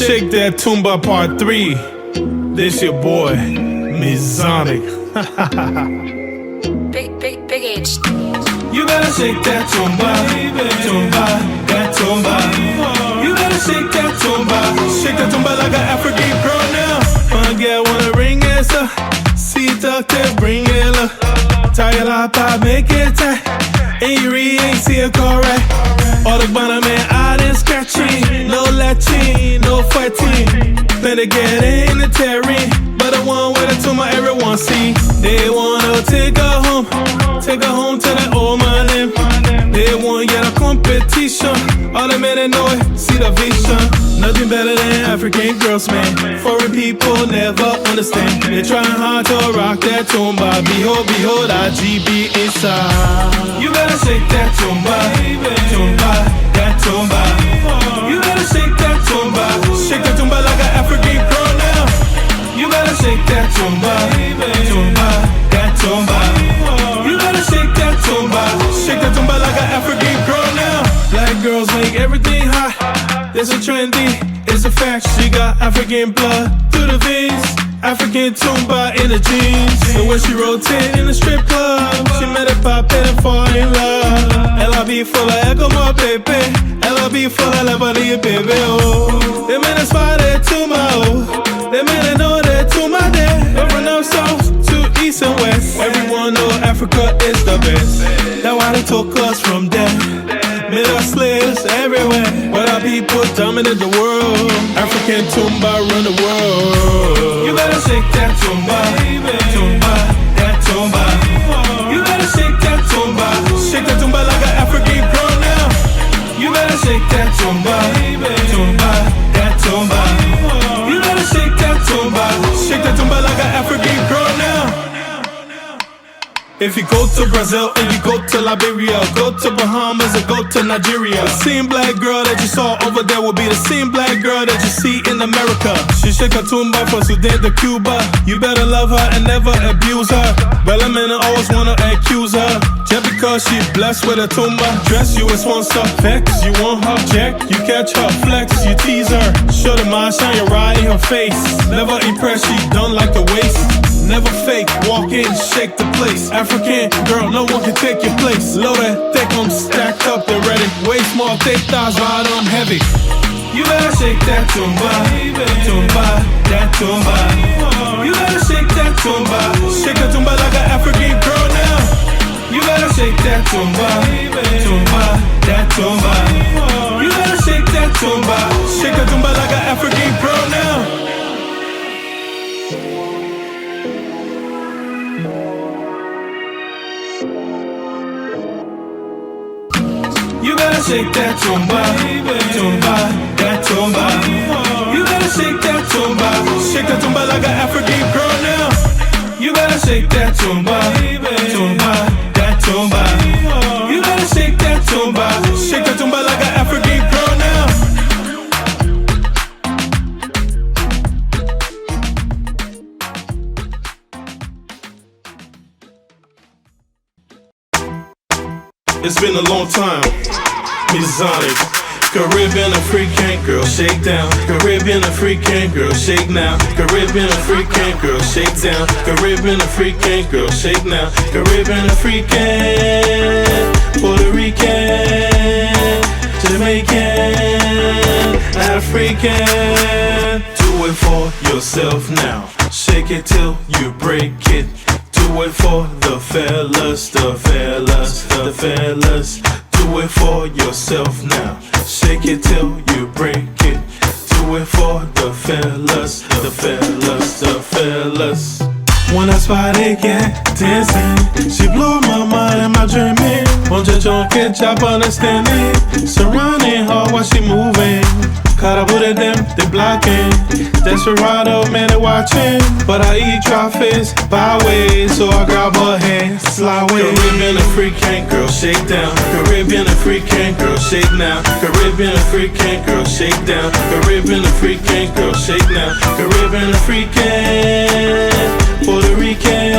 Shake That Tumba Part 3. This your boy, Mezonic. Big H. You gotta shake that tumba, tumba, that tumba. You gotta shake that tumba like an African girl now. Wanna get wanna ring it, so see doctor bring it up. Tie it up, I make it tight. Ain't you read, ain't see it correct. All the banana man out and scratching, no latching, no fighting. Then they get in the terrain, but the one with the tumor everyone see. They wanna take her home to the old man them. They want get a competition. All the men that know it, see the vision. Nothing better than African girls, man. Foreign people never understand. They trying hard to rock that tumba. Behold, IGB inside. You gotta shake that tumba, tumba, that tumba. You gotta shake that tumba like an African girl now. You gotta shake that tumba, tumba, that tumba. You gotta shake that tumba like an African girl now. Black girls make everything hot. This a trendy, it's a fact. She got African blood through the veins, African tumba in the jeans. So when she rotate in the strip club, she met a pop and fall in love. LRB full of echo, my baby. LRB full of Lebanese, baby. Oh, they made us find that tumba. Oh, they made it know that tumba there. From north, south to east and west, everyone know Africa is the best. That's why they took us from there. Made us slaves everywhere. But our people dominate the world. African tumba run the world. You gotta shake that tumba, tumba, that tumba. You gotta shake that tumba like an African girl now. You gotta shake that tumba, tumba, that tumba. You gotta shake that tumba like an African girl now. If you go to Brazil and you go to Liberia, go to Bahamas and go to Nigeria, the same black girl that you saw over there will be the same black girl that you see in America. She shake her tumba from Sudan to Cuba. You better love her and never abuse her. Bella men always wanna accuse her just because she blessed with a tumba. Dress you as sponsor, vex you want her check. You catch her flex, you tease her. Show the mind, shine your ride in her face. Never impress, she don't like the waist. Never fake, walk in, shake the place. African girl, no one can take your place. Loaded, thick, I'm stacked up and ready. Way small, thick thighs, ride on heavy. You gotta shake that tumba, tumba, that tumba. You gotta shake that tumba like an African girl now. You gotta shake that tumba, tumba, that tumba. You gotta shake that tumba like an African girl now. You gotta shake that tumba, tumba, that tumba. You gotta shake that tumba like an African girl now. You gotta shake that tumba, tumba, that tumba. You gotta shake that tumba like an African girl now. It's been a long time. Mezonic, Caribbean African girl, shake down. Caribbean African girl, shake now. Caribbean African girl, shake down. Caribbean African girl, shake now. Caribbean African, Puerto Rican, Jamaican, African. Do it for yourself now. Shake it till you break it. Do it for the fellas, the fellas, the fellas. Do it for yourself now. Shake it till you break it. Do it for the fellas, the fellas, the fellas. When I spot it, get dancing, she blew my mind and my dreaming. Won't you catch up, understanding? Surrounding her while she moving. Cara with them, they blocking. Desperado, man, they watching. But I eat traffics by way, so I grab her hand, slide away. Caribbean African girl, shake down. Caribbean African girl, shake now. Caribbean African girl, shake down. Caribbean African girl, shake now. Caribbean African, Puerto Rican,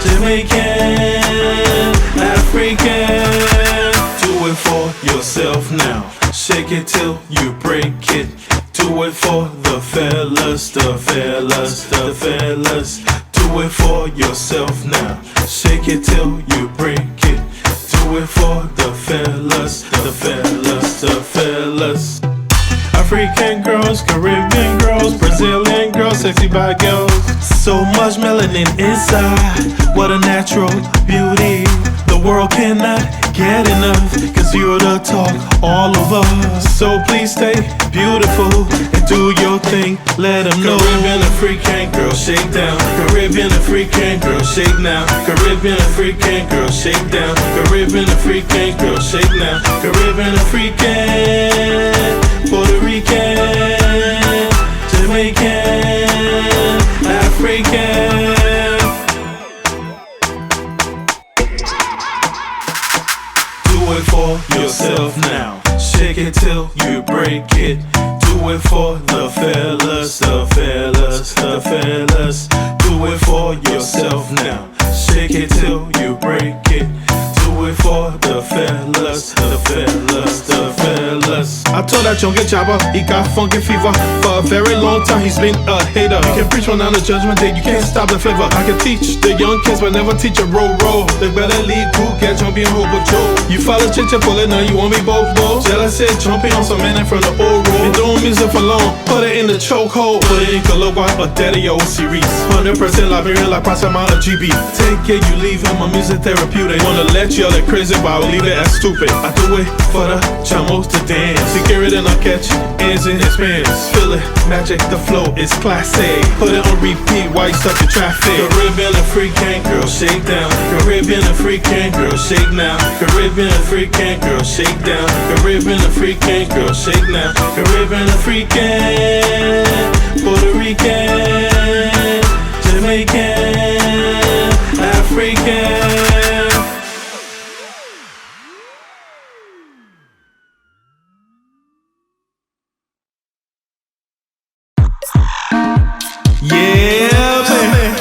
Jamaican, African. Do it for yourself now. Shake it till you break it. Do it for the fellas, the fellas, the fellas. Do it for yourself now. Shake it till you break it. Do it for the fellas, the fellas, the fellas. African girls, Caribbean girls, Brazilian girls, sexy bad girls. So much melanin inside, what a natural beauty. The world cannot get enough, cause you're the talk all over. So please stay beautiful and do your thing, let them know. Caribbean African girl, shake down. Caribbean African girl, shake now. Caribbean African girl, shake down. Caribbean African girl, shake now. Caribbean African, Puerto Rican, Jamaican, African. Do it for yourself now. Shake it till you break it. Do it for the fellas, the fellas, the fellas. Do it for yourself now. Shake it till you break it. Do it for the fellas, the fellas, the fellas. I told that jungle jabber, he got funky fever. For a very long time he's been a hater. You can preach one on the judgment day, you can't stop the fever. I can teach the young kids but never teach a roll. They better lead cool, get jumping hobo Joe. You follow chicha pulling, now you want me both both. Jealous said jumping on some men in front of the old road. Been doing music for long, put it in the chokehold. Put it in Cologua or Daddy-O series. 100% Liberian like price amount of GB. Take it, you leave him, my music therapeutic. Wanna let you all that crazy, but I'll leave it as stupid. I do it for the chamos to dance. Secure it and I'll catch hands in his pants. Feel it, magic, the flow is classic. Put it on repeat while you stuck in traffic. Caribbean African girl, shake down. Caribbean African girl, shake now. Caribbean African girl, shake down. Caribbean African girl, shake now. Caribbean African, Puerto Rican, Jamaican, African. Yeah, man.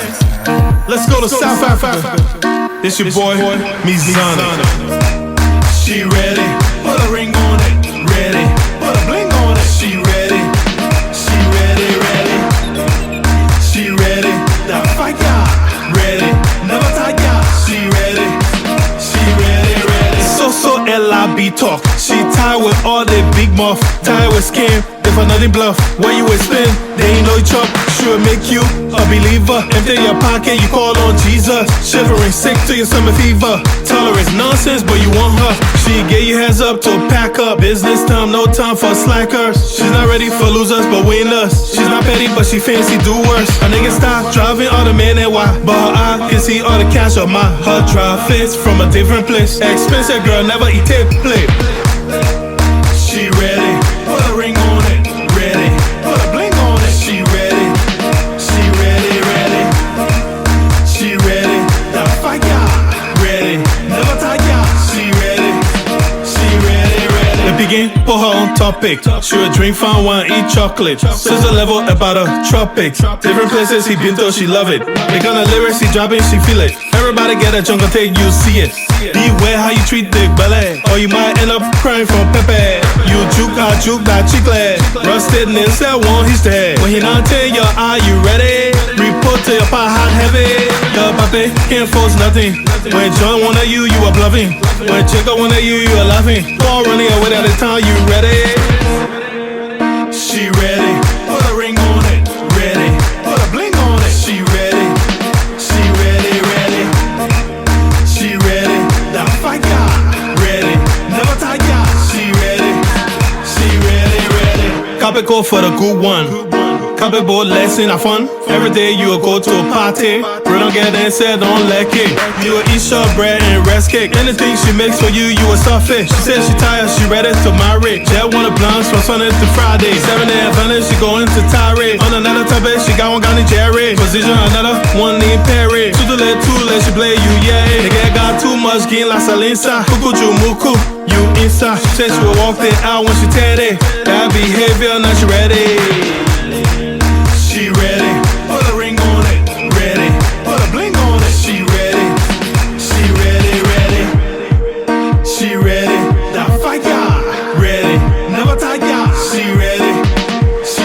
Let's go to South Africa. It's your boy, Mezonic. She ready, put a ring on it. Ready, put a bling on it. She ready, she ready, ready. She ready, the fight ya. Ready, never tie ya. She ready, she ready, ready. So L.I.B. talk. She tired with all that big mouth. Tired with scam, if another bluff. Where you would spend, they ain't know you chop. Sure make you a believer. Empty your pocket, you call on Jesus. Shivering, sick to your summer fever. Tolerance nonsense, but you want her. She get you hands up to pack up. Business time, no time for slackers. She's not ready for losers, but winners. She's not petty, but she fancy do worse. A nigga stop driving all the men and why. But her eye can see all the cash on my. Her drive fits from a different place. Expensive girl, never eat tip plate. She ready, put a ring on it. Ready, put a bling on it. She ready, she ready, ready. She ready, the fight ya. Ready, never tie ya. She ready, she ready, ready. They begin, put her on topic. She would drink fine wine, eat chocolate. Sizzle level about a tropic. Different places he been to, she love it. They gonna lyrics, he dropping, she feel it. Everybody get a jungle take, you see it. Beware how you treat the belly, or you might end up crying from Pepe. You juke that chicle. Rustedness, that one he's dead. When he not tell your eye, you ready? Report to your pot hot heavy. The pape can't force nothing. When John wanted you, you are bluffing. When Chico wanted you, you are laughing. Ball running away at the time, you ready? She ready, put a ring on it. Ready, put a bling on it. She ready, she ready, ready. She ready, the fight ya. Ready, never tie ya. She ready, she ready, ready. Copy code for the good one. Copy board lesson, have fun. Every day you will go to a party. Bro, don't get in, said don't let it. You will eat shortbread and rest cake. Anything she makes for you, you will starfish. She said she tired, she ready to marry. Jet wanna blunts from Sunday to Friday. 7 day advantage, she going to tirade. On another topic, she got one gun in Jerry. Position another, one named Perry. Two to let she play you, yeah. The guy got too much, gain la salinsa. Kuku muku, you inside. She said she will walk it out when she tear it. That behavior, now she ready. She ready, put a ring on it. Ready, put a bling on it. She ready, she ready, ready. She ready, the fight ya. Ready, never tie ya. She ready, she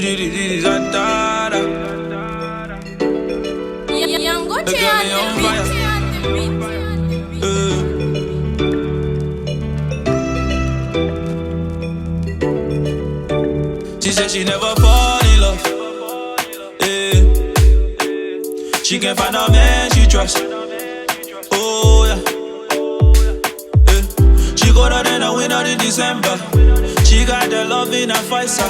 She said she never fall in love. She can't find a man she trusts. Oh yeah. She colder than a winter in December. She got the love in her fighter.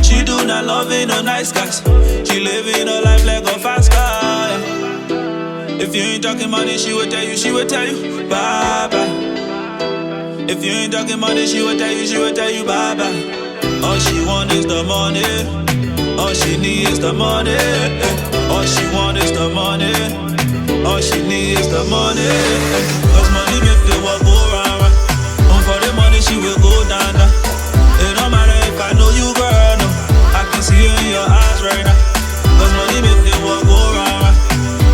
She do not love in no nice guys. She living her life like a fast car. Yeah. If you ain't talking money, she will tell you, bye bye. If you ain't talking money, she will tell you, bye bye. All she want is the money. All she need is the money. All she want is the money. All she need is the money. Cause money make the world go round, round. And for the money she will go down, down. It don't matter if I know you, girl, no. I can see it in your eyes right now. Cause money make the world go round, round.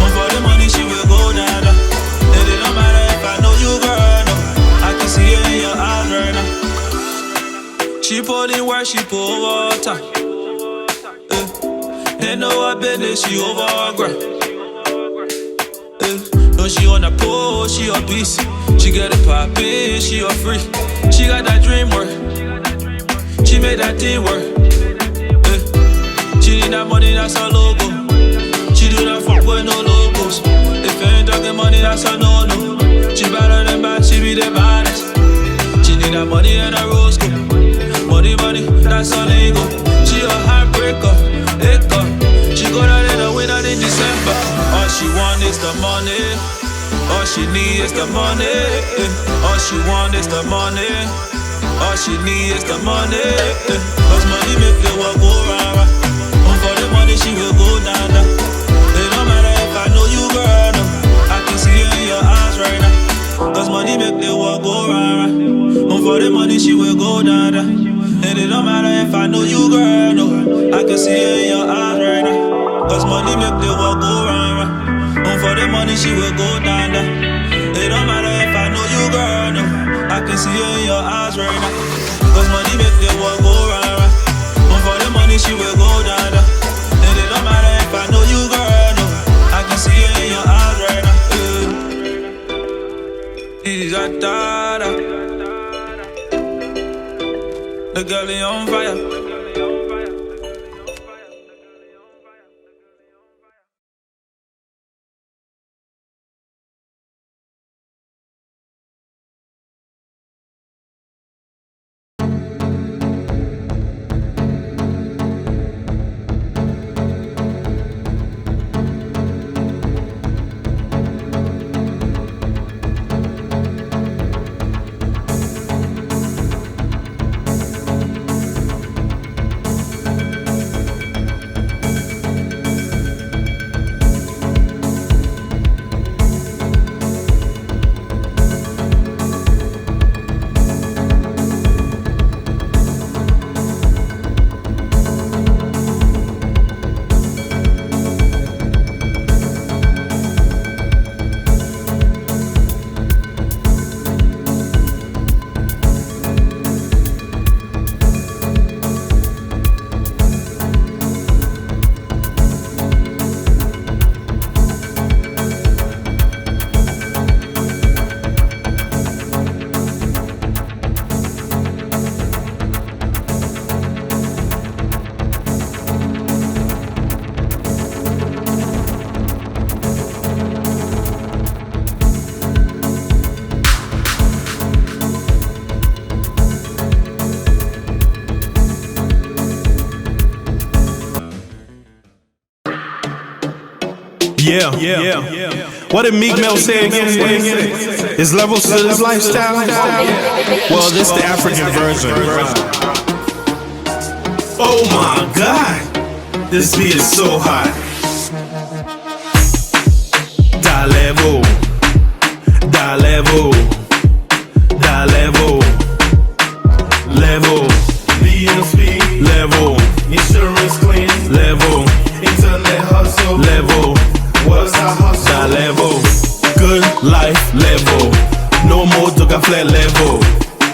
And for the money she will go down, down. And it don't matter if I know you, girl, no. I can see it in your eyes right now. She put in work, she put overtime. They know her business, she over her grind. No, she on the pole, she a beast. She get it poppin', she a free. She got that dream work. She made that thing work. She need that money, that's her logo. She do that fuck with no logos. If you ain't talking money, that's her no-no. She better than bad, she be the baddest. She need that money and a rose gold. Money, money, that's her lingo. She a heartbreaker, she go out in the winter in December. All she want is the money. All she need is the money. All she want is the money. All she need is the money. Cause money make the world go round, round. And for the money she will go down, down. It don't matter if I know you, girl, no. I can see it in your eyes right now. Cause money make the world go round, round. And for the money she will go down, down. And it don't matter if I know you, girl, no. I can see it in your eyes right now. Cause money make the world go round, round. And for the money she will go down, down. It don't matter if I know you, girl, no. I can see it in your eyes right now. Cause money make the world go round, round. And for the money she will go down, down. And it don't matter if I know you, girl, no. I can see it in your eyes right now. The girl is on fire. Yeah. What did Meek Mill say again? His levels to his lifestyle? Well, this the African version. Oh my God, this beat is so hot. Da level, da level, da level, level, BSP, level, insurance claim, level, internet hustle, level. What's that hustle? Da level, good life level, no more dog flat level.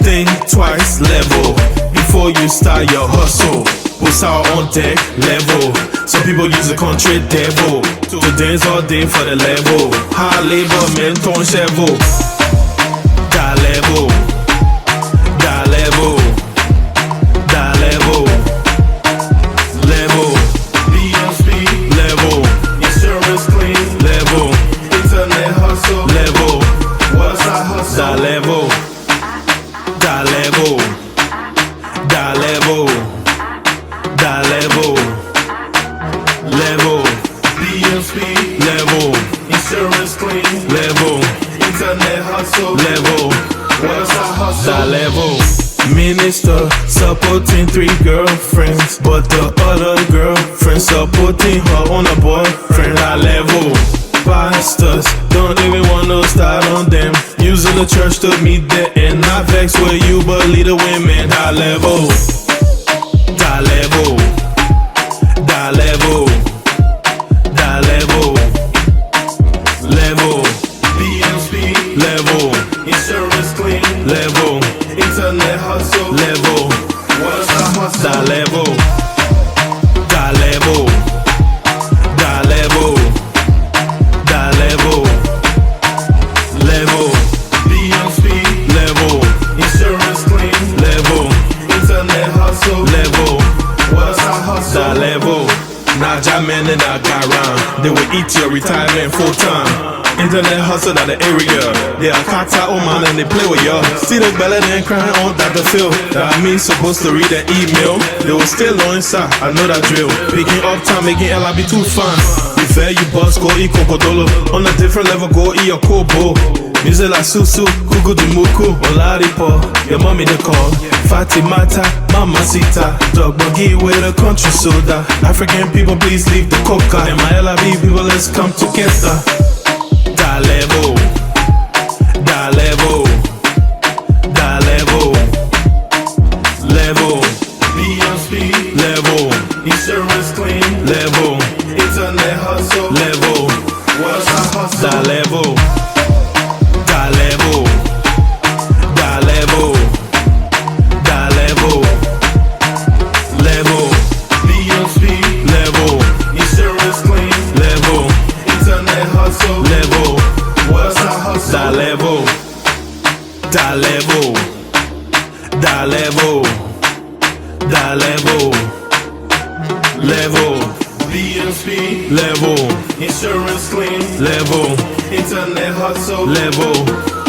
Think twice level before you start your hustle. What's out on deck? Level. Some people use the country devil to dance all day for the level. High labor, men ton cheval. Da level. Da level. Da level. Level. BSB. Level. Insurance clean. Level. Internet hustle. Level. What's our hustle? Da level. Da level. Da level. Da level. Level. BSB. Level. Insurance clean. Level. Internet hustle. Level. What's our hustle? Da level. Minister supporting 3 girlfriends, but the other girlfriend supporting her on a boyfriend. Da level. Pastors don't even want to start on them, using the church to meet the end. Not vex with you, but lead the women. Da level. Da level. Da level. Da level. Level. BSB. Level. Insurance clean. Level. Internet hustle. Level. What's the hustle? Da level. Da level. Da level. Da level. Level. BSB. Level. Insurance clean. Level. Internet hustle. Level. What's the hustle? Da level. Naja men and I got round. They will eat your retirement full time. Internet hustle at the area. They are kata oh man and they play with y'all. See the belly then crying on Dr. Phil. That me supposed to read the email. They were still on inside, I know that drill. Picking up time, making LIB too fun. You fair, you bust, go eat cocodolo. On a different level, go eat your kobo. Music like Susu, Kuku Dumuku, Oladipo, your mommy the call. Fatimata, Mamacita, dog buggy with a country soda. African people, please leave the coca. And my LIB people, let's come together. Da level. Da level. Da level. Level. BSB. Level. Insurance clean. Level. Internet hustle. Level. What's our hustle? Da level. Da level. Da level. Da level. Level. BSB. Level. Insurance clean. Level. Internet hustle. Level. What's our hustle? Da level. Da level. Da level. Da level. Level. BSB. Level. Insurance clean. Level. Internet hustle. Level.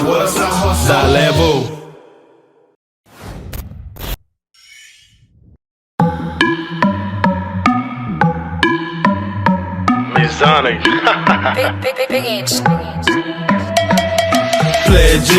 What's our hustle? Da level. Mezonic. Big H. Pledge,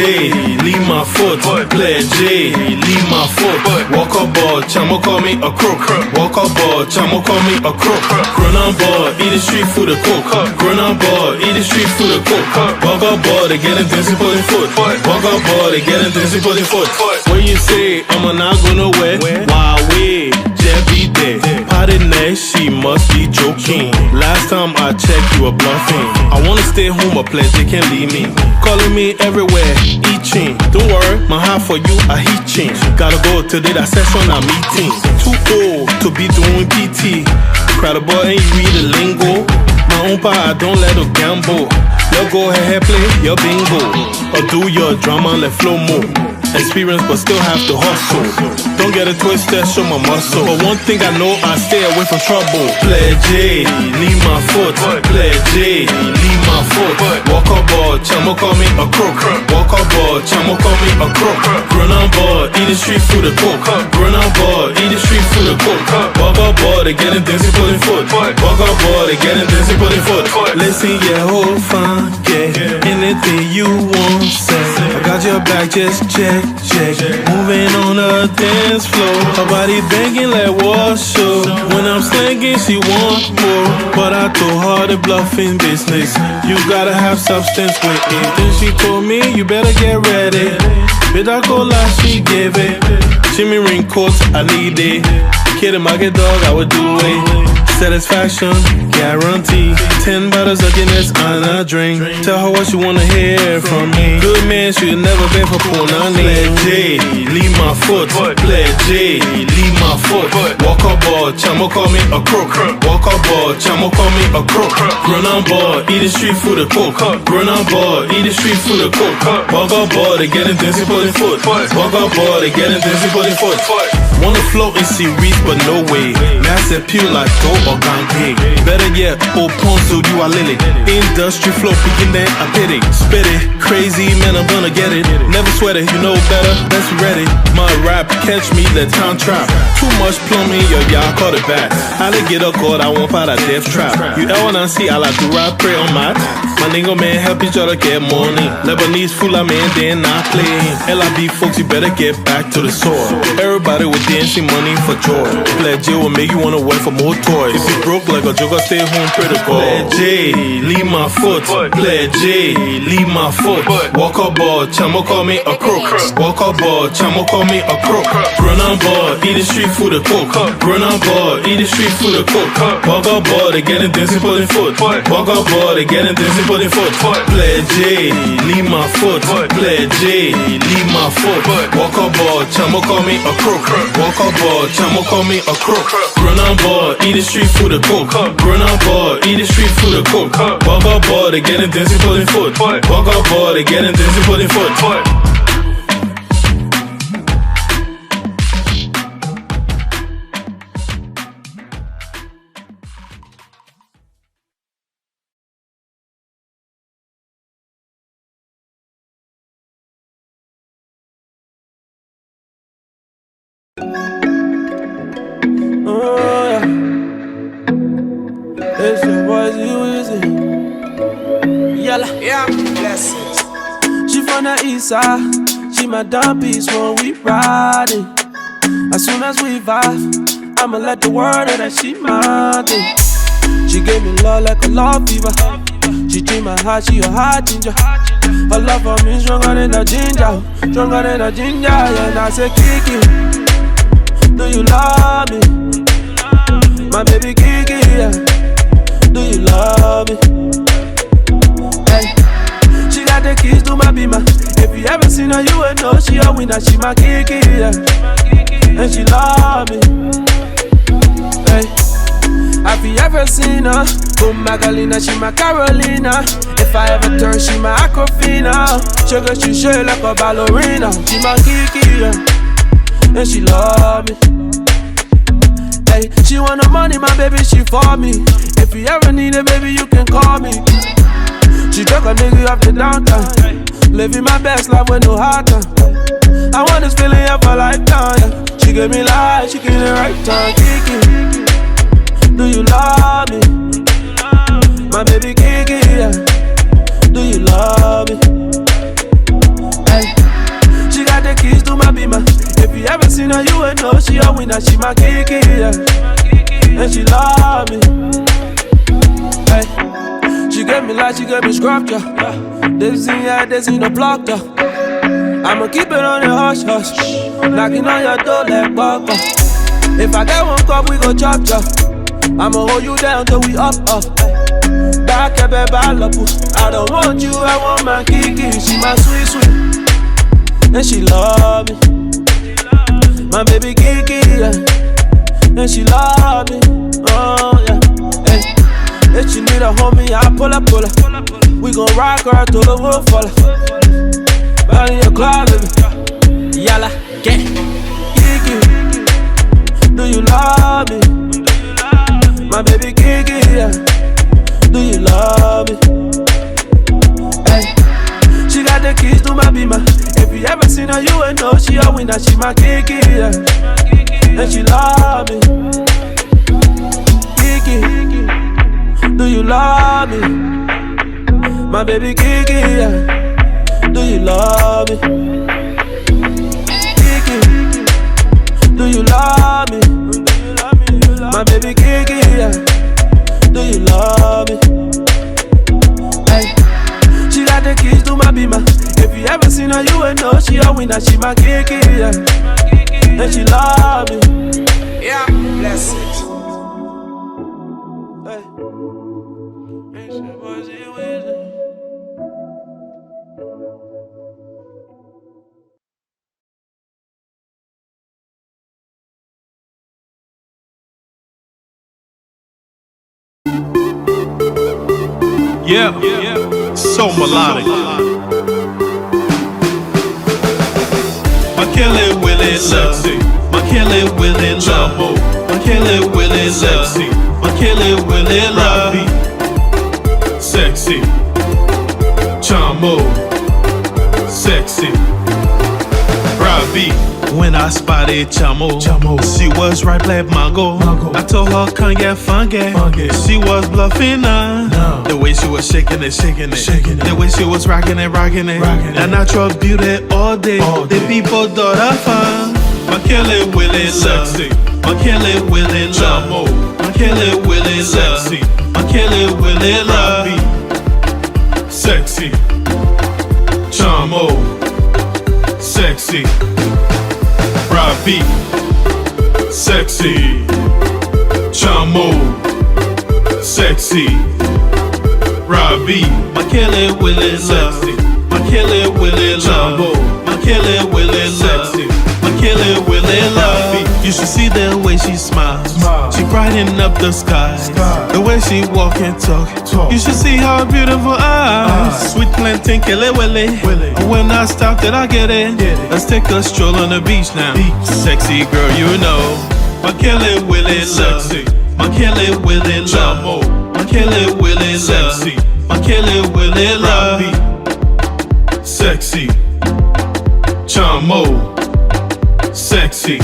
leave my foot. Pledge, leave my foot. Walk up board, chamo call me a crook. Walk up board, chamo call me a crook. Run on board, eat the street food a cook. Run on board, eat the street food a cook. Walk up board, they get a dancing putting foot. Walk up board, they get a dancing putting foot. When you say I'm not go nowhere, why wait? Be there. Party next, she must be joking. Last time I checked, you were bluffing. I wanna stay home, but pledge they can't leave me. Calling me everywhere, eating. Don't worry, my heart for you a heating. Gotta go today, that session I'm meeting. Too old to be doing PT. Cry the boy and you read the lingo. My own part, I don't let her gamble. Let go ahead, play your bingo. Or do your drama, let flow more. Experience but still have to hustle. Don't get it twisted, show my muscle. But one thing I know, I stay away from trouble. Pledge, leave my foot. Pledge, leave my foot. Walk on board, chamo call me a crook. Walk on board, chamo call me a crook. Run on board, eat the street food a cook. Run on board, eat the street food a cook. Walk on board, they getting dancing putting foot. Walk on board, they getting dancing putting foot. Listen, yeah, hold fine, yeah. Anything you want, say. I got your back, just check. Moving on the dance floor. Her body banging like what show. When I'm slanging, she want more. But I told her the bluffing business. You gotta have substance with it. Then she told me, you better get ready. Bitch, I go like she gave it. Jimmy ring coats, I need it. Kid a market dog, I would do it. Satisfaction, guarantee. 10 bottles of Guinness on a drink. Tell her what you wanna hear from me. Good man should never beg for punani. Pledge, leave my foot. Player J, leave my foot. Walk up ball, chamo call me a crook. Walk up ball, chamo call me a crook. Run on ball, eat the street food a cook. Run on ball, eat the street food a cook. Walk up ball, they getting dancing for the foot. Walk up ball, they getting dancing for the foot. Wanna float in series, but no way. Massive pure like gold or gangue. Better yet, old ponzo, you are lily. Industry flow, picking that I pity. Spit it, crazy man, I'm gonna get it. Never sweat it, you know better, let's ready. My rap, catch me, the town trap. Too much plumbing, yo, y'all caught it back. How to get a call, I won't fight a death trap. You ever see, I like to rap, pray on my. My nigga man, help each other get money. Lebanese fool, I man, they not playing. LIB folks, you better get back to the soil. Everybody with dancing money for joy. Player J will make you wanna work for more toys. If you broke like a joker, stay home, pray to God. Player J, leave my foot. Player J, leave my foot. Walk up ball, chamo call me a crook. Walk up ball, chamo call me a crook. Run on ball, eat the street food a cook. Run on ball, eat the street food a cook. Walk up ball, they getting dancing for the foot. Walk up ball, they getting dancing for the foot. Player J, leave my foot. Player J, leave my foot. Walk up ball, chamo call me a crook. Walk up ball, chamo call me a crook. Run on ball, eat the street food a cook. Run on ball, eat the street food a cook. Walk up ball, they getting dancing for the foot. Walk up ball, they getting dancing for the foot. Oh yeah, it's your boy Easy. Yalla, yeah, blessings. She from the east side, she my dumb piece when we riding. As soon as we vibe, I'ma let the world know that she my thing. She gave me love like a love fever. She treat my heart, she a hot ginger. Her love for me stronger than a ginger, stronger than a ginger. Yeah, and I say Kiki, do you love me? My baby Kiki, yeah. Do you love me? Hey, she got the keys to my beamer. If you ever seen her, you would know she a winner. She my Kiki, yeah. And she love me. Hey, have you ever seen her? Boom Magalina, she my Carolina. If I ever turn, she my Aquafina. Sugar, she shake like a ballerina. She my Kiki, yeah. And she love me. Hey, she want the money, my baby, she for me. If you ever need it, baby, you can call me. She took a nigga off the downtown, living my best life with no hard time. I want this feeling here for lifetime, yeah. She gave me life, she gave me the right time. Kiki, do you love me? My baby Kiki, yeah. Do you love me? Hey, she got the keys to my beamer. If you ever seen her, you would know she a winner. She my Kiki, yeah. And she love me. Hey, she gave me life, she gave me scripture. This in yeah, this in the block, yeah. I'ma keep it on the hush hush. Knocking on your door like Papa. If I get one cup, we go chop chop. I'ma hold you down till we up. Back up, I don't want you, I want my Kiki. She my sweet sweet. And she love me. My baby Kiki, yeah. And she love me, oh yeah. Hey, if she need a homie, I pull up. We gon' rock her till the roof fall. Body in your closet, baby. Yalla, get Kiki, do you love me? My baby Kiki, yeah. Do you love me? Hey, she got the keys to my beamer. If you ever seen her, you would know she a winner. She my Kiki, yeah. And she love me. Kiki, do you love me? My baby Kiki, yeah. Do you love me? Kiki, do you love me? My baby Kiki, yeah. Do you love me? Hey, she got the keys to my beamer. If you ever seen her, you would know she a winner. She my Kiki, yeah. And she love me. Yeah, blessings. Yeah, so melodic. My Kelly Willie sexy. My Kelly Willie love. My Kelly Willie sexy. My Kelly Willie love. Sexy. Chamo. Sexy. Robbie. When I spotted Chamo, she was ripe like mango. I told her can't get funky. She was bluffing The way she was shaking it. The way she was rocking it. That natural beauty all day. The people thought I found. My Kelly Willie sexy. My Kelly Willie Chamo. My Kelly Willie sexy. My Kelly Willie love. Sexy. Chamo. Sexy. Robbie, sexy, Chamo, sexy, Robbie, my Kelly Willie sexy, my Kelly Willie Chamo, my Kelly Willie sexy, my Kelly Willie love. You should see the way she smiles, she brighten up the sky, the way she walk and talk. You should see her beautiful eyes, sweet plantain Kelly Willie. When I stop, did I get it? Let's take a stroll on the beach now. Sexy girl, you know. My Kelly Willie sexy. My Kelly Willie love. My Kelly Willie sexy. My Kelly Willie love. Sexy. Chamo. Sexy.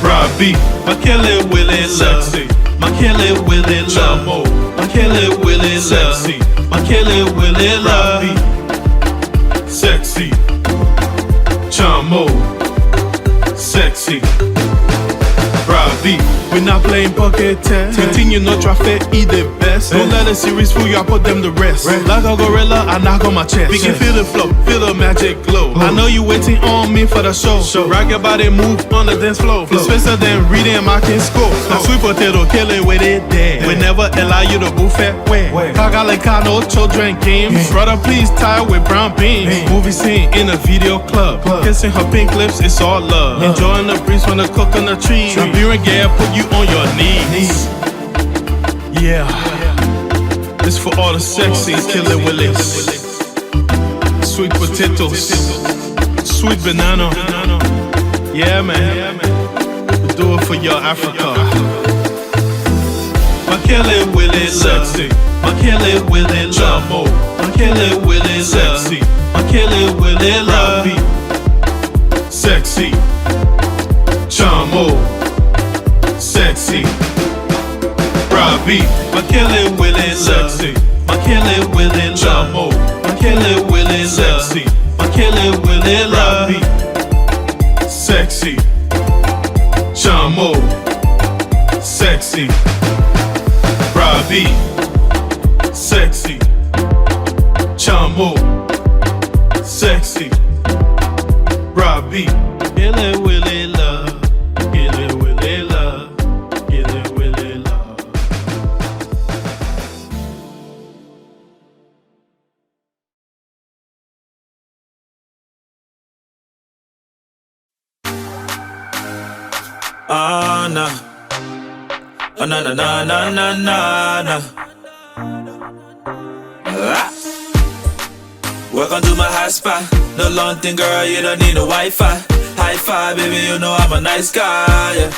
Robbie. My Kelly Willie sexy. My Kelly Willie love. My Kelly Willie sexy. My Kelly Willie love. Sexy, Chamo, sexy, Robbie. We're not playing pocket test. Continue no traffic, eat the best. Don't let the series fool you, I put them to rest. Like a gorilla, I knock on my chest. We can feel the flow, feel the magic glow. I know you waiting on me for the show. Rock your body, move on the dance floor. It's faster than reading, I can score. Like sweet potato, kill it with it dead. We never allow you to move fat way. Kaga like no children games. Brother, please tie with brown beans. Movie scene in a video club. Kissing her pink lips, it's all love. Enjoying the breeze from the coconut trees. Beer girl, put you on your knees. Yeah. This for all the sexy Killer Willies. Sweet potatoes. Sweet banana. Yeah, man. We do it for your Africa. My Kelly Willie sexy. My Kelly Willie Chamo. My Kelly Willie sexy. My Kelly Willie love. Sexy. Chamo. Sexy. Robbie. My Kelly Willie sexy. My Kelly Willie Chamo. My Kelly Willie sexy. My Kelly Willie love. Sexy. Chamo. Sexy. Robbie. Sexy. Chamo. Sexy. Robbie. Kelly Willie love. Kelly Willie love. Kelly Willie love. Ah, nah. Oh, na na na na na na na. Ah. Welcome to my hot spot. No long thing, girl, you don't need no Wi-Fi. High five, baby, you know I'm a nice guy. Yeah.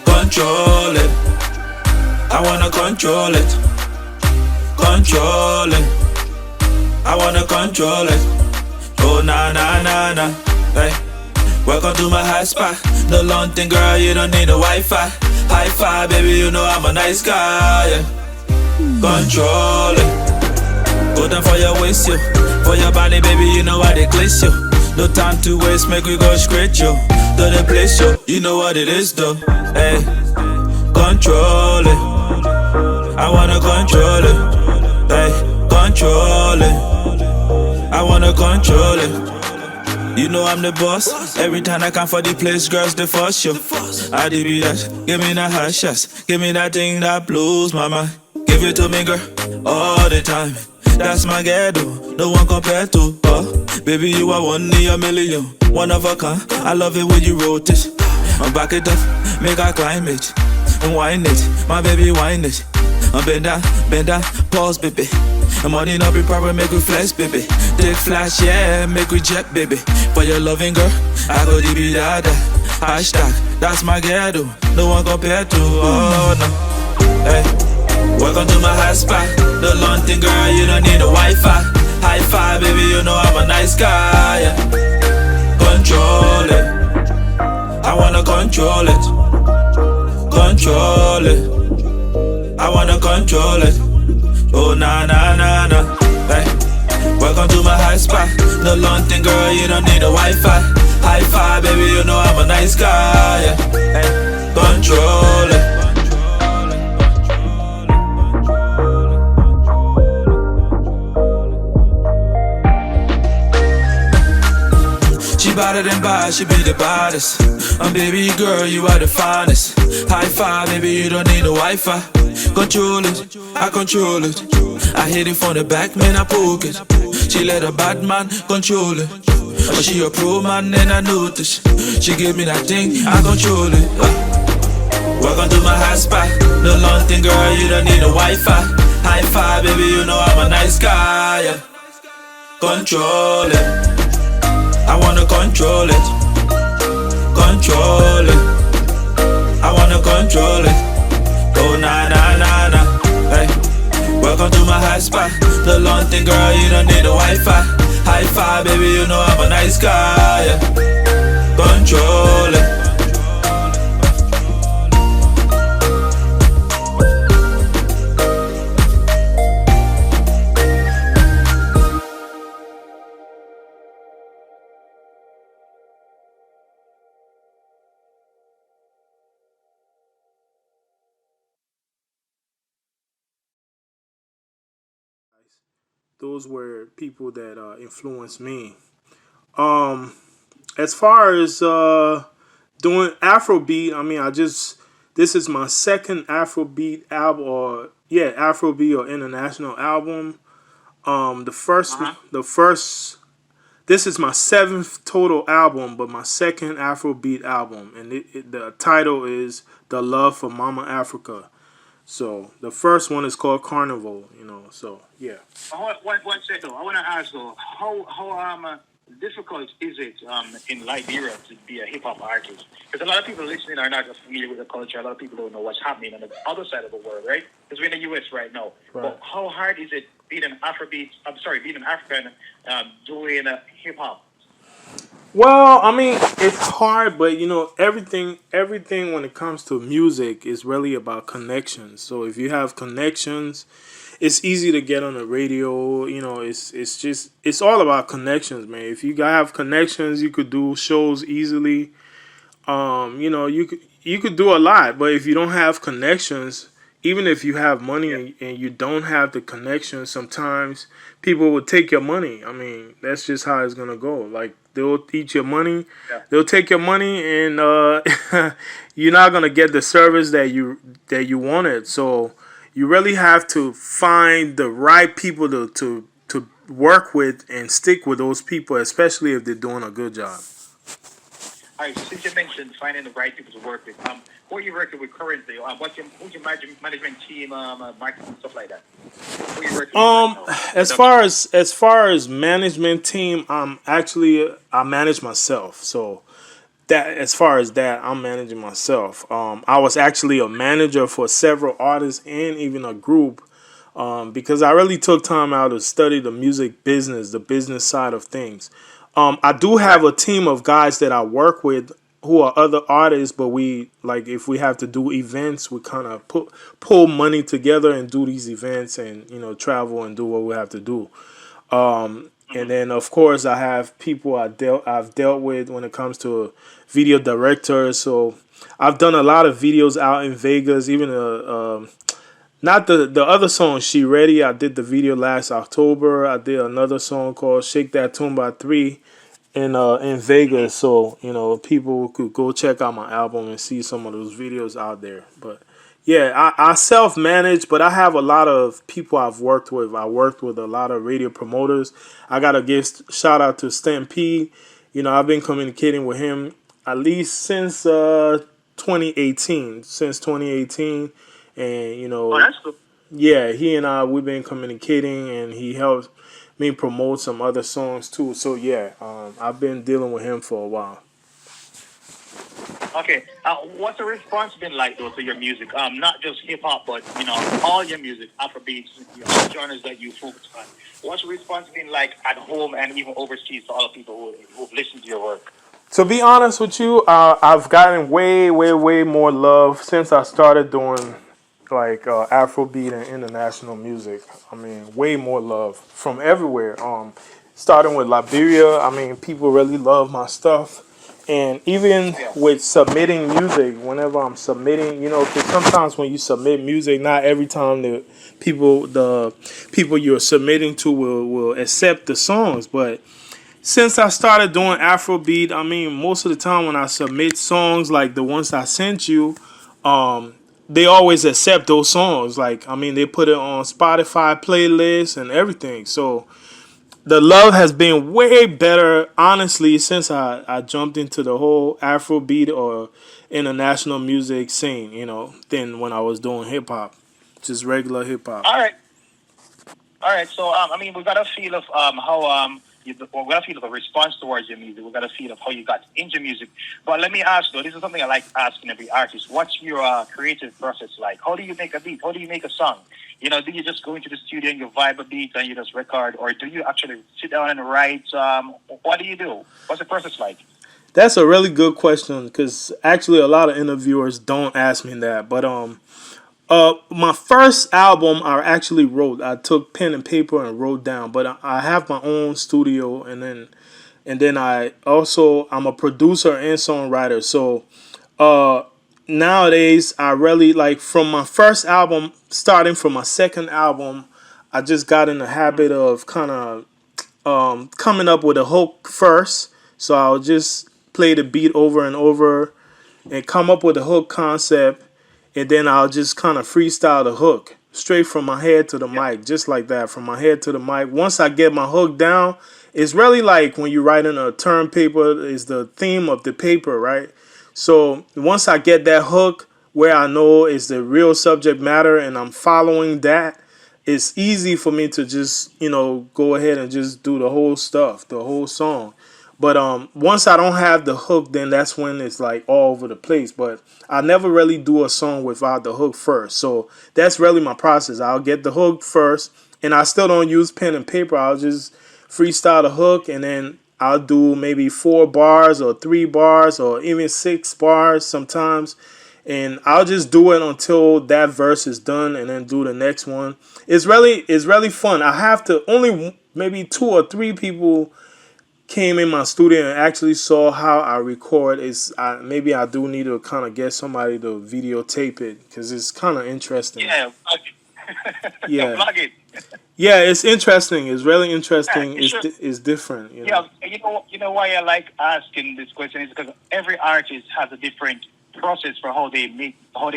Control it. I wanna control it. Control it. I wanna control it. Oh, na na na na. Hey. Welcome to my hot spot. No long thing, girl, you don't need no Wi-Fi. High five, baby, you know I'm a nice guy. Yeah. Control it. Go down for your waist, yo. For your body, baby, you know why they place you. No time to waste, make we go straight, yo. To the place, yo. You know what it is, though. Hey, control it. I wanna control it. Hey, control it. I wanna control it. You know I'm the boss. Every time I come for the place, girls, they force you. I do be that. Give me that hot shots. Give me that thing that blows my mind. Give it to me, girl, all the time. That's my ghetto, no one compared to. Baby, you are one in a million, one of a kind. I love it when you wrote it. Back it up, make I climb it, and wind it. My baby, wind it. bend down, pause, baby. The money not be proper, make we flex, baby. Dick flash, yeah, make we jet, baby. For your loving girl, I go DB dada. Hashtag, that's my ghetto. No one compared to, oh no. Hey, welcome to my hot spot. The London girl, you don't need a Wi-Fi. High five, baby, you know I'm a nice guy. Yeah. Control it. I wanna control it. Control it. I wanna control it. Oh na na na na. Hey, welcome to my high spot. The London girl, you don't need a Wi-Fi. High five, baby, you know I'm a nice guy. Yeah. Hey, control it. She better than bad, she be the baddest. Baby girl, you are the finest. High five, baby, you don't need no Wi-Fi. Control it, I control it. I hit it from the back, man, I poke it. She let a bad man control it. But she a pro man, and I notice. She give me that thing, I control it. Welcome to my hot spot. The London girl, you don't need a Wi-Fi. High five, baby, you know I'm a nice guy. Yeah. Control it. I wanna control it. Control it. I wanna control it. Oh na na na na. Hey, welcome to my hot spot. The London girl, you don't need a Wi-Fi. High five, baby, you know I'm a nice guy. Yeah. Control it. Those were people that influenced me. Um, as far as doing Afrobeat, I mean, this is my second Afrobeat album, or yeah, Afrobeat or international album. The first, this is my seventh total album, but my second Afrobeat album, and the title is "The Love for Mama Africa." So the first one is called Carnival, so yeah. One second. I want to ask though, how difficult is it in Liberia to be a hip hop artist? Because a lot of people listening are not familiar with the culture. A lot of people don't know what's happening on the other side of the world, right? Because we're in the US right now. Right. But how hard is it being an Afrobeat? Being an African doing hip hop? Well, I mean, it's hard, but everything when it comes to music is really about connections. So if you have connections, it's easy to get on the radio. It's all about connections, man. If you have connections, you could do shows easily. You could do a lot, but if you don't have connections, even if you have money and you don't have the connections, sometimes people will take your money. I mean, that's just how it's gonna go. Like, they'll eat your money, they'll take your money, and you're not gonna get the service that you wanted. So you really have to find the right people to work with and stick with those people, especially if they're doing a good job. All right, so since you mentioned finding the right people to work with, who are you working with currently? Who's your management team, marketing, stuff like that? Who are you working with right now? As far as management team, I manage myself. So that as far as that, I'm managing myself. I was actually a manager for several artists and even a group, because I really took time out to study the music business, the business side of things. I do have a team of guys that I work with who are other artists, but if we have to do events, we kind of pull money together and do these events and, travel and do what we have to do. And then, of course, I have people I've dealt with when it comes to video directors. So I've done a lot of videos out in Vegas, even not the other song, She Ready. I did the video last October. I did another song called Shake That Tumba 3 in Vegas. So, people could go check out my album and see some of those videos out there. But yeah, I self-manage, but I have a lot of people I've worked with. I worked with a lot of radio promoters. I got to give shout out to Stampede. I've been communicating with him at least since 2018. And, Oh, that's cool. Yeah, he and I we've been communicating, and he helps me promote some other songs too. So yeah, I've been dealing with him for a while. Okay. What's the response been like though to your music? Not just hip hop, but all your music, Afrobeats, all genres that you focus on. What's the response been like at home and even overseas to all the people who've listened to your work? To be honest with you, I've gotten way, way, way more love since I started doing like Afrobeat and international music. I mean, way more love from everywhere. Starting with Liberia, I mean, people really love my stuff. And even Yeah. with submitting music, whenever I'm submitting, because sometimes when you submit music, not every time the people you're submitting to will accept the songs. But since I started doing Afrobeat, I mean, most of the time when I submit songs like the ones I sent you, um, they always accept those songs. Like, I mean, they put it on Spotify playlists and everything. So the love has been way better, honestly, since I jumped into the whole Afrobeat or international music scene, than when I was doing hip hop, just regular hip hop. All right. All right. So, I mean, we got a feel of how we got a feel of a response towards your music. We got a feel of how you got into music. But let me ask though, this is something I like asking every artist. What's your creative process like? How do you make a beat? How do you make a song? Do you just go into the studio and you vibe a beat and you just record, or do you actually sit down and write? What do you do? What's the process like? That's a really good question because actually a lot of interviewers don't ask me that. But my first album I actually wrote. I took pen and paper and wrote down. But I have my own studio, and then I'm a producer and songwriter. So uh, nowadays I really like from my first album, starting from my second album, I just got in the habit of kind of coming up with a hook first. So I'll just play the beat over and over and come up with a hook concept, and then I'll just kind of freestyle the hook straight from my head to the Yeah. mic, just like that, from my head to the mic. Once I get my hook down, it's really like when you're writing a term paper, is the theme of the paper, right? So once I get that hook where I know is the real subject matter and I'm following that, it's easy for me to just, go ahead and just do the whole stuff, the whole song. But once I don't have the hook, then that's when it's like all over the place. But I never really do a song without the hook first. So that's really my process. I'll get the hook first, and I still don't use pen and paper. I'll just freestyle the hook, and then I'll do maybe 4 bars or 3 bars or even 6 bars sometimes. And I'll just do it until that verse is done, and then do the next one. It's really fun. I have to only maybe 2 or 3 people came in my studio and actually saw how I record. Maybe I do need to kind of get somebody to videotape it because it's kind of interesting. Yeah. Yeah, Plug it. yeah, it's interesting. It's really Yeah, interesting. you It's should. it's different. Yeah, you know why I like asking this question is because every artist has a different process for how they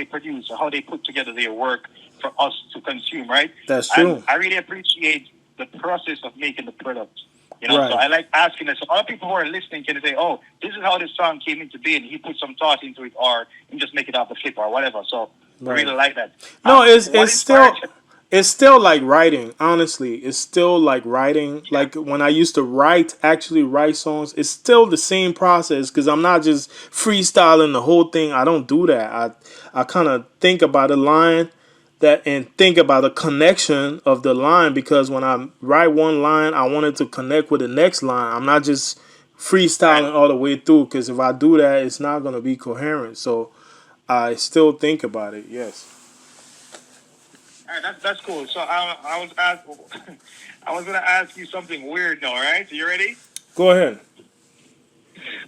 produce, or how they put together their work for us to consume, right? That's And true. I really appreciate the process of making the product. So Right. I like asking this. So other people who are listening can say, "Oh, this is how this song came into being. He put some thought into it, or he just make it off the flip, or whatever." So I Right. really like that. No, it's What it's still inspired you? it's still like writing. Honestly, it's still like writing. Yeah. Like when I used to actually write songs, it's still the same process because I'm not just freestyling the whole thing. I don't do that. I kind of think about a line that and think about the connection of the line because when I write one line, I want it to connect with the next line. I'm not just Right. freestyling all the way through because if I do that, it's not gonna be coherent. So I still think about it. Yes. All right, that's cool. So I was gonna ask you something weird now. All right, so you ready? Go ahead.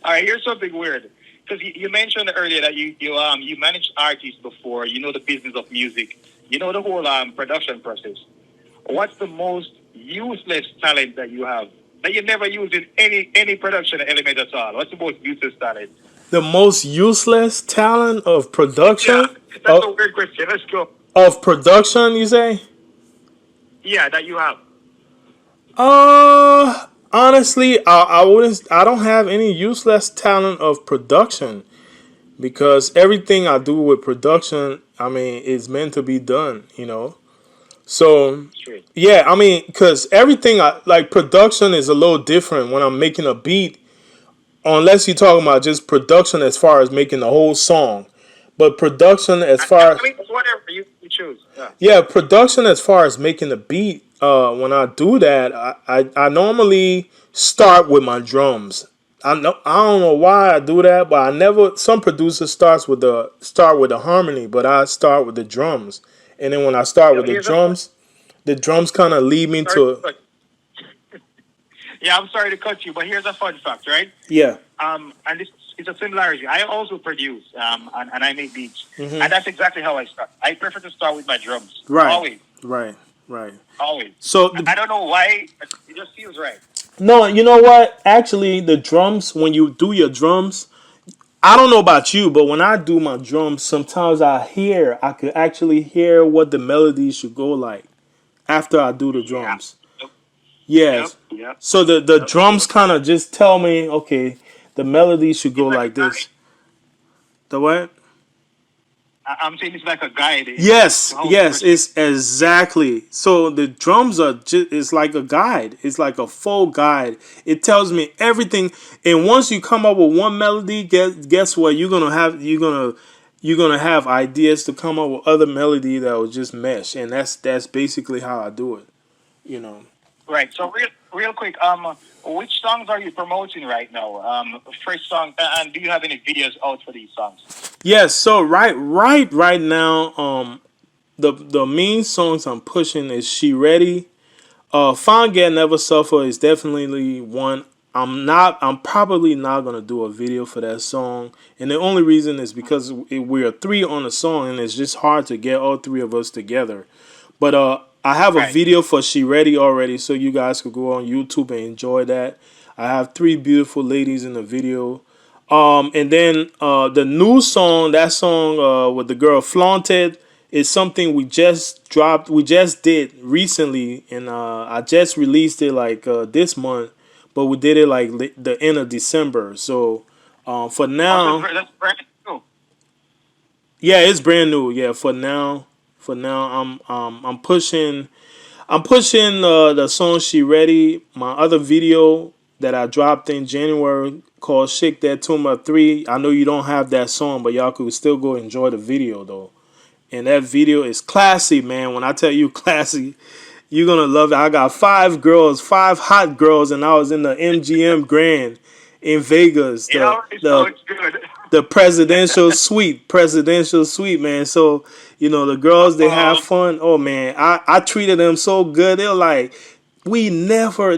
All right, here's something weird. Because you mentioned earlier that you managed artists before. You know the business of music. You know the whole production process. What's the most useless talent that you have that you never use in any production element at all? What's the most useless talent? The most useless talent of Yeah, production that's a weird question. Let's go. of production, you say? Yeah, that you have. Honestly, I wouldn't. I don't have any useless talent of production because everything I do with production, I mean, is meant to be done. So Straight. yeah, I mean, because everything like production is a little different when I'm making a beat, unless you're talking about just production as far as making the whole song. But production as Yeah, far as I mean, whatever you choose. Yeah. yeah, production as far as making the beat. When I do that, I normally start with my drums. I don't know why I do that, but I never. Some producers start with the harmony, but I start with the drums, and then when I start with Here's a fun. the drums kind of lead me Sorry to to cut. Yeah, I'm sorry to cut you, but here's a fun fact, right? yeah. And this is a similarity. I also produce, and I make beats, Hmm. and that's exactly how I start. I prefer to start with my drums, Right, always, right, right. always. So I don't know why, but it just feels right. no, you know what? Actually, the drums when you do your drums, I don't know about you, but when I do my drums, sometimes I could actually hear what the melody should go like after I do the Yeah. drums. Yep. Yep. Yes. Yep. So the Yep. drums kind of just tell me, okay, the melody should go It's like a like guide. this. The what? I'm saying it's like a guide Yes, to how to yes, proceed. it's exactly. So the drums are just, it's like a guide. It's like a full guide. It tells me everything. And once you come up with one melody, guess what? You're gonna have ideas to come up with other melody that will just mesh. And that's basically how I do it. You know. Right. So real quick, which songs are you promoting right now? First song, and do you have any videos out for these songs? Yes, so right now, the main songs I'm pushing is She Ready. Fine Get Never Suffer is definitely one. I'm probably not gonna do a video for that song, and the only reason is because we are three on the song, and it's just hard to get all three of us together. But I have a Right. video for She Ready already, so you guys could go on YouTube and enjoy that. I have three beautiful ladies in the video. And then the new song, that song with the girl Flaunted, is something we just dropped. We just did recently, and I just released it like this month, but we did it like the end of December. So for Oh, so now, that's brand new. yeah, it's brand new. Yeah, for now, I'm pushing the song She Ready. My other video that I dropped in January called Shake That Tumba 3. I know you don't have that song, but y'all could still go enjoy the video though. And that video is classy, man. When I tell you classy, you're gonna love it. I got five hot girls, and I was in the MGM Grand in Vegas. It already sounds good. The presidential suite, man. So the girls, they have Uh-oh. fun. Oh man, I treated them so good. They're like we never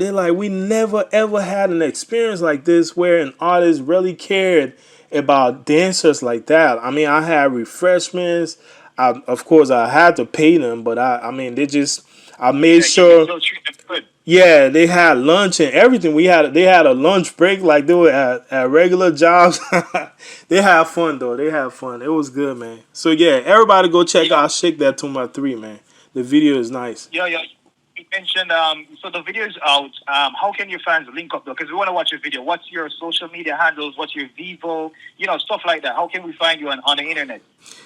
ever had an experience like this where an artist really cared about dancers like that. I mean, I had refreshments. Of course I had to pay them, but I mean, I made Yeah, you sure. still treat them good. Yeah, they had lunch and everything. They had a lunch break like they were at regular jobs. They had fun though. They had fun. It was good, man. So yeah, everybody go check Yeah, out Shake That to My 3, man. The video is nice. yeah, yeah. You mentioned so the video is out. How can your fans link up though? Because we want to watch your video. What's your social media handles? What's your Vivo? Stuff like that. How can we find you on the internet?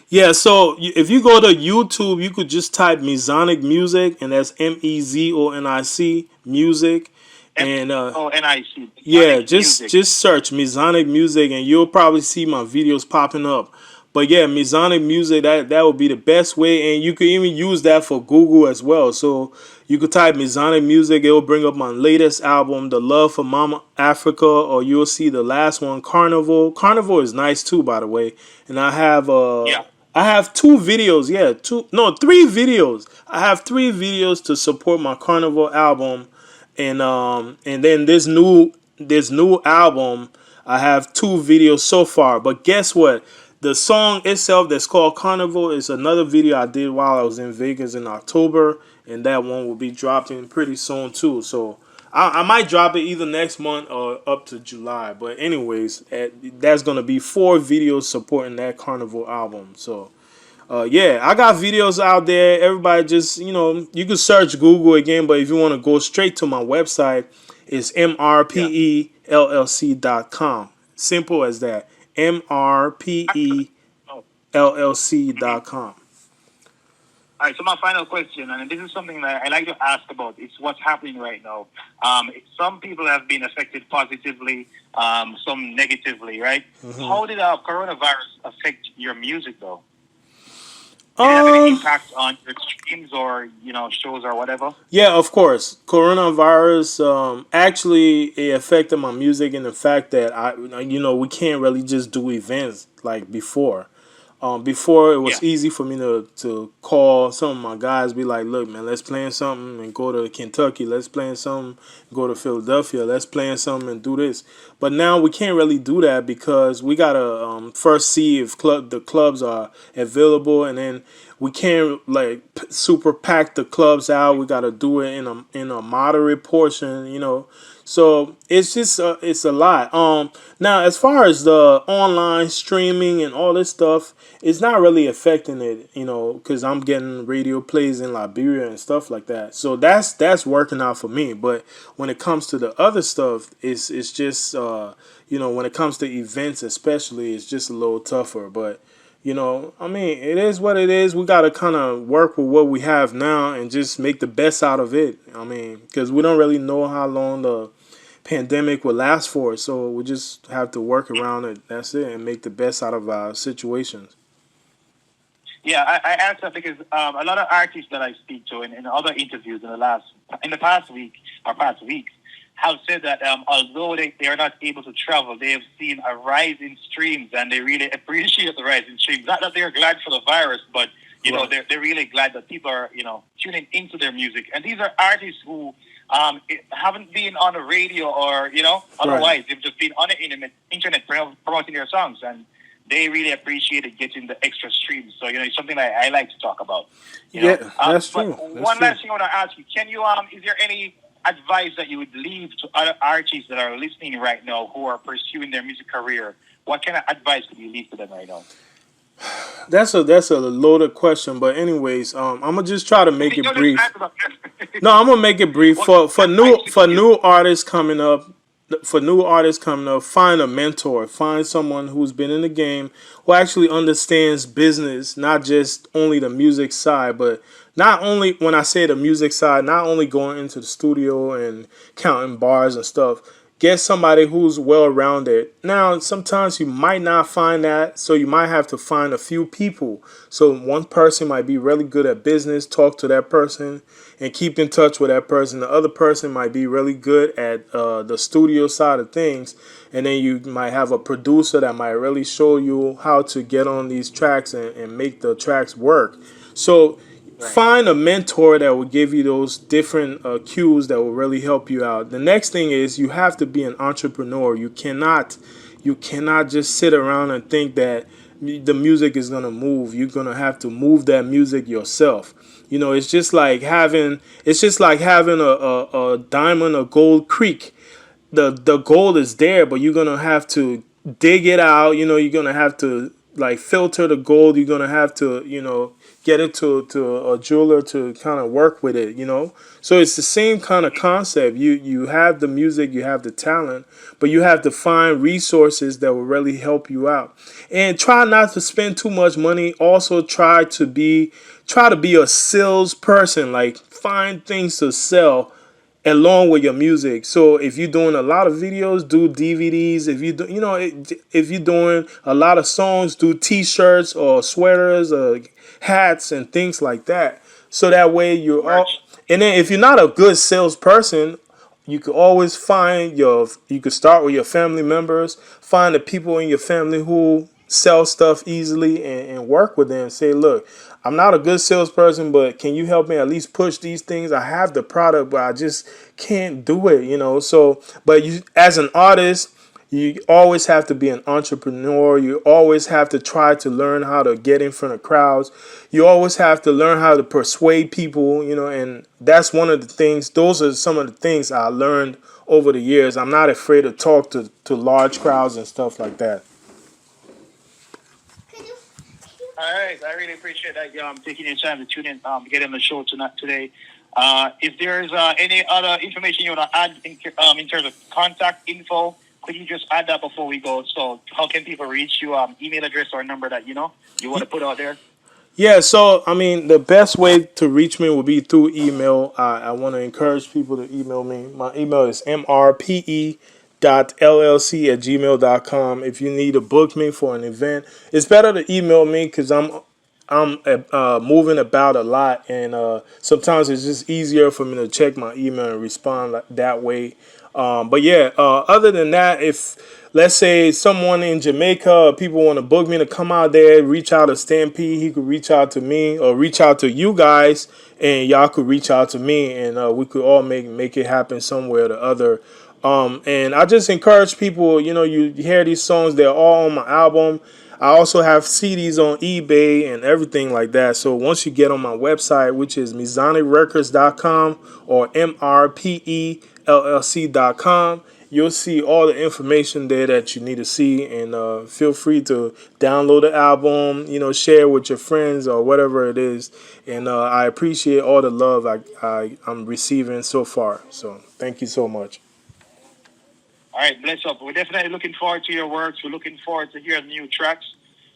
Yeah, so if you go to YouTube, you could just type Mezonic Music, and that's Mezonic Music, and MONIC. yeah, Sonic Music. just search Mezonic Music, and you'll probably see my videos popping up. But yeah, Mezonic Music, that would be the best way, and you could even use that for Google as well. So you could type Mezonic Music, it will bring up my latest album, The Love for Mama Africa, or you'll see the last one, Carnival. Carnival is nice too, by the way. And Yeah. I have two videos, yeah, three videos. I have three videos to support my Carnival album, and then this new album. I have two videos so far, but guess what? The song itself that's called Carnival is another video I did while I was in Vegas in October, and that one will be dropping pretty soon too. So I might drop it either next month or up to July. But anyways, that's gonna be 4 videos supporting that Carnival album. So yeah, I got videos out there. Everybody just you can search Google again, but if you want to go straight to my website, it's mrpellc.com. Simple as that. Oh, mrpellc.com. All right, so my final question, and this is something that I like to ask about, it's what's happening right now. Some people have been affected positively, some negatively, right? How did coronavirus affect your music, though? Did it have any Um, impact on your streams or, shows or whatever? yeah, of course. Coronavirus actually it affected my music in the fact that we can't really just do events like before. Before it Yeah. was easy for me to call some of my guys, be like, look, man, let's plan something and go to Kentucky. Let's plan something, go to Philadelphia. Let's plan something and do this. But now we can't really do that because we gotta first see if the clubs are available, and then we can't like super pack the clubs out. We gotta do it in a moderate portion, So it's just it's a lot. Now as far as the online streaming and all this stuff, it's not really affecting it, because I'm getting radio plays in Liberia and stuff like that. So that's working out for me. But when it comes to the other stuff, it's just when it comes to events especially, it's just a little tougher. But I mean, it is what it is. We got to kind of work with what we have now and just make the best out of it. I mean, because we don't really know how long the pandemic will last for. So we just have to work around it. That's it, and make the best out of our situations. Yeah, I asked that because a lot of artists that I speak to in other interviews in the past week or past weeks have said that although they are not able to travel, they have seen a rise in streams and they really appreciate the rise in streams. Not that they're glad for the virus, but they're really glad that people are tuning into their music. And these are artists who haven't been on the radio or otherwise they've just been on the internet promoting their songs, and they really appreciated getting the extra streams. So, it's something that I like to talk about. Yeah, that's true. One last thing I want to ask you. Can you, is there any advice that you would leave to other artists that are listening right now who are pursuing their music career? What kind of advice could you leave to them right now? That's a loaded question, but anyways, I'm gonna just try to make it brief. No, I'm gonna make it brief for new artists coming up. For new artists coming up, find a mentor, find someone who's been in the game, who actually understands business, not just only the music side, but not only when I say the music side, not only going into the studio and counting bars and stuff. Get somebody who's well rounded. Now, sometimes you might not find that, so you might have to find a few people. So one person might be really good at business, talk to that person and keep in touch with that person. The other person might be really good at the studio side of things. And then you might have a producer that might really show you how to get on these tracks and make the tracks work. So find a mentor that will give you those different cues that will really help you out. The next thing is you have to be an entrepreneur. You cannot just sit around and think that the music is going to move. You're going to have to move that music yourself. It's just like having a diamond or gold creek. The gold is there, but you're going to have to dig it out. You're going to have to like filter the gold. You're going to have to, get it to a jeweler to kind of work with it, So it's the same kind of concept. You have the music, you have the talent, but you have to find resources that will really help you out. And try not to spend too much money. Also try to be a salesperson, like find things to sell along with your music. So if you're doing a lot of videos, do DVDs. If you do, if you're doing a lot of songs, do T-shirts or sweaters or hats and things like that. So that way you're all. And then if you're not a good salesperson, you could always you could start with your family members, find the people in your family who sell stuff easily and work with them. Say, look, I'm not a good salesperson, but can you help me at least push these things? I have the product, but I just can't do it, So, but you, as an artist, you always have to be an entrepreneur. You always have to try to learn how to get in front of crowds. You always have to learn how to persuade people, and that's one of the things. Those are some of the things I learned over the years. I'm not afraid to talk to large crowds and stuff like that. All right, I really appreciate that. Taking your time to tune in, get on the show today. If there's any other information you want to add in terms of contact info, could you just add that before we go? So, how can people reach you? Email address or number that you want to put out there? Yeah, so I mean, the best way to reach me will be through email. I want to encourage people to email me. My email is mrpe.llc@gmail.com. If you need to book me for an event, it's better to email me because I'm moving about a lot, and sometimes it's just easier for me to check my email and respond that way. But yeah, other than that, if let's say someone in Jamaica, people want to book me to come out there, reach out to Stampede, he could reach out to me or reach out to you guys, and y'all could reach out to me, and we could all make it happen somewhere or the other. And I just encourage people, you know, you hear these songs, they're all on my album. I also have CDs on eBay and everything like that. So once you get on my website, which is mezonicrecords.com or mrpellc.com, you'll see all the information there that you need to see. And feel free to download the album, you know, share with your friends or whatever it is. And I appreciate all the love I'm receiving so far. So thank you so much. All right, bless up. We're definitely looking forward to your works. We're looking forward to hearing new tracks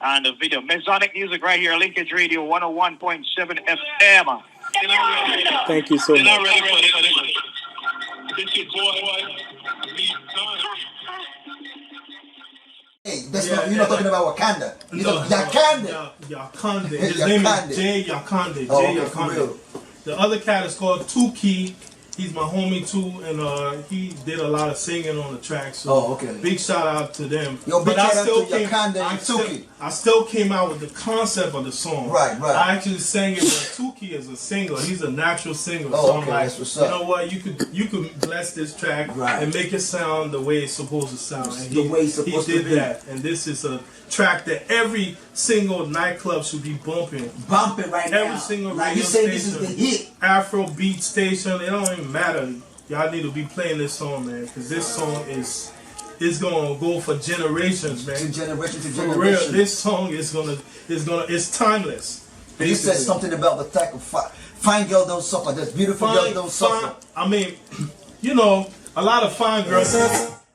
and the video. Mezonic music right here, Linkage Radio 101.7 FM. Thank you so much. Hey, that's not, you're not talking about Wakanda. You're talking Yakanda. Yakande. His name is Jay Yakande. Oh, Jay okay, Yakande. The other cat is called Tuki. He's my homie too, and he did a lot of singing on the track. So big shout out to them. Yo, big shout out to Yakanda and Tuki. I still came out with the concept of the song. Right. I actually sang it with Tuki as a singer. He's a natural singer. So I'm like, you know what? You could bless this track and make it sound the way it's supposed to sound. And he did that. And this is a track that every single nightclub should be bumping right now. Every single radio station, this is the hit. Afrobeat station, it don't even matter. Y'all need to be playing this song, man, because this song is gonna go for generations, man. Generation to generation. For real, this song is it's timeless. Basically. You said something about the fact of fine girl don't suffer. There's beautiful girls don't suffer. I mean, you know, a lot of fine girls,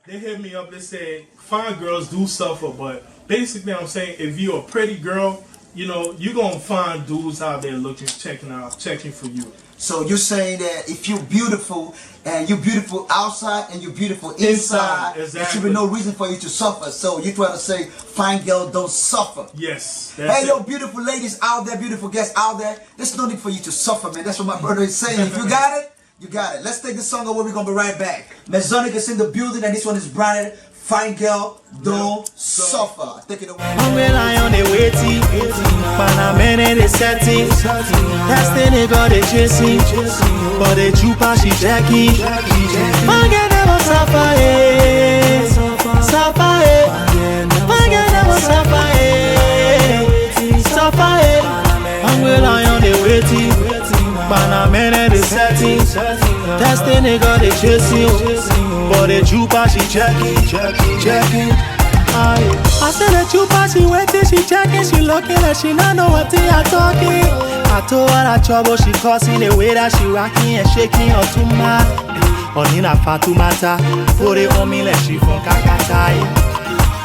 they hit me up, they say fine girls do suffer, but basically I'm saying if you're a pretty girl, you know, you're gonna find dudes out there checking for you. So you're saying that if you're beautiful and you're beautiful outside and you're beautiful inside, there should be no reason for you to suffer. So you're trying to say fine girls don't suffer. Yes. Hey, yo, beautiful ladies out there, beautiful guests out there, there's no need for you to suffer, man. That's what my brother is saying. If you got it, you got it. Let's take the song away. We're gonna be right back. Mezonic is in the building, and this one is branded Fine Girl Don't Suffer. Take it away. I'm relying on the waiting, but I'm in the setting. That's the nigga they chasing, but the jupa she jacking. Fine girl never suffer, suffer, fine girl never suffer, suffer. I'm relying on the waiting, but I'm in the setting. That's the nigga they chasing, but the jupa she checking. I said the jupa she waiting, she checking, she looking like she not know what they are talking. I told her that trouble she causing, the way that she rocking and shaking her too mad. Onina Fatumata, put it on me like she from Kakata.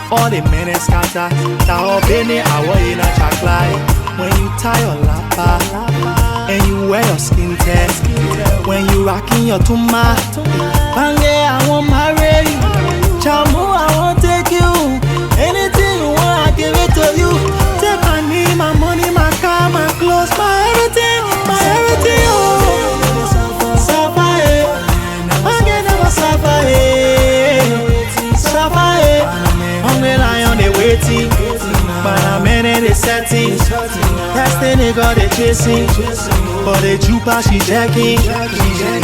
All the men is scatter, that all bene I want in a chocolate. When you tie your lapa and you wear your skin test, when you rocking your tuma, Bange I want marry you, Chamu I want take you, anything you want I give it to you. Take my name, my money, my car, my clothes, my everything, oh. Suffer, Bange never suffer, suffer, I'm relying on the waiting, but I'm in the setting. That's the nigga they chasing, but the jupa she jacking.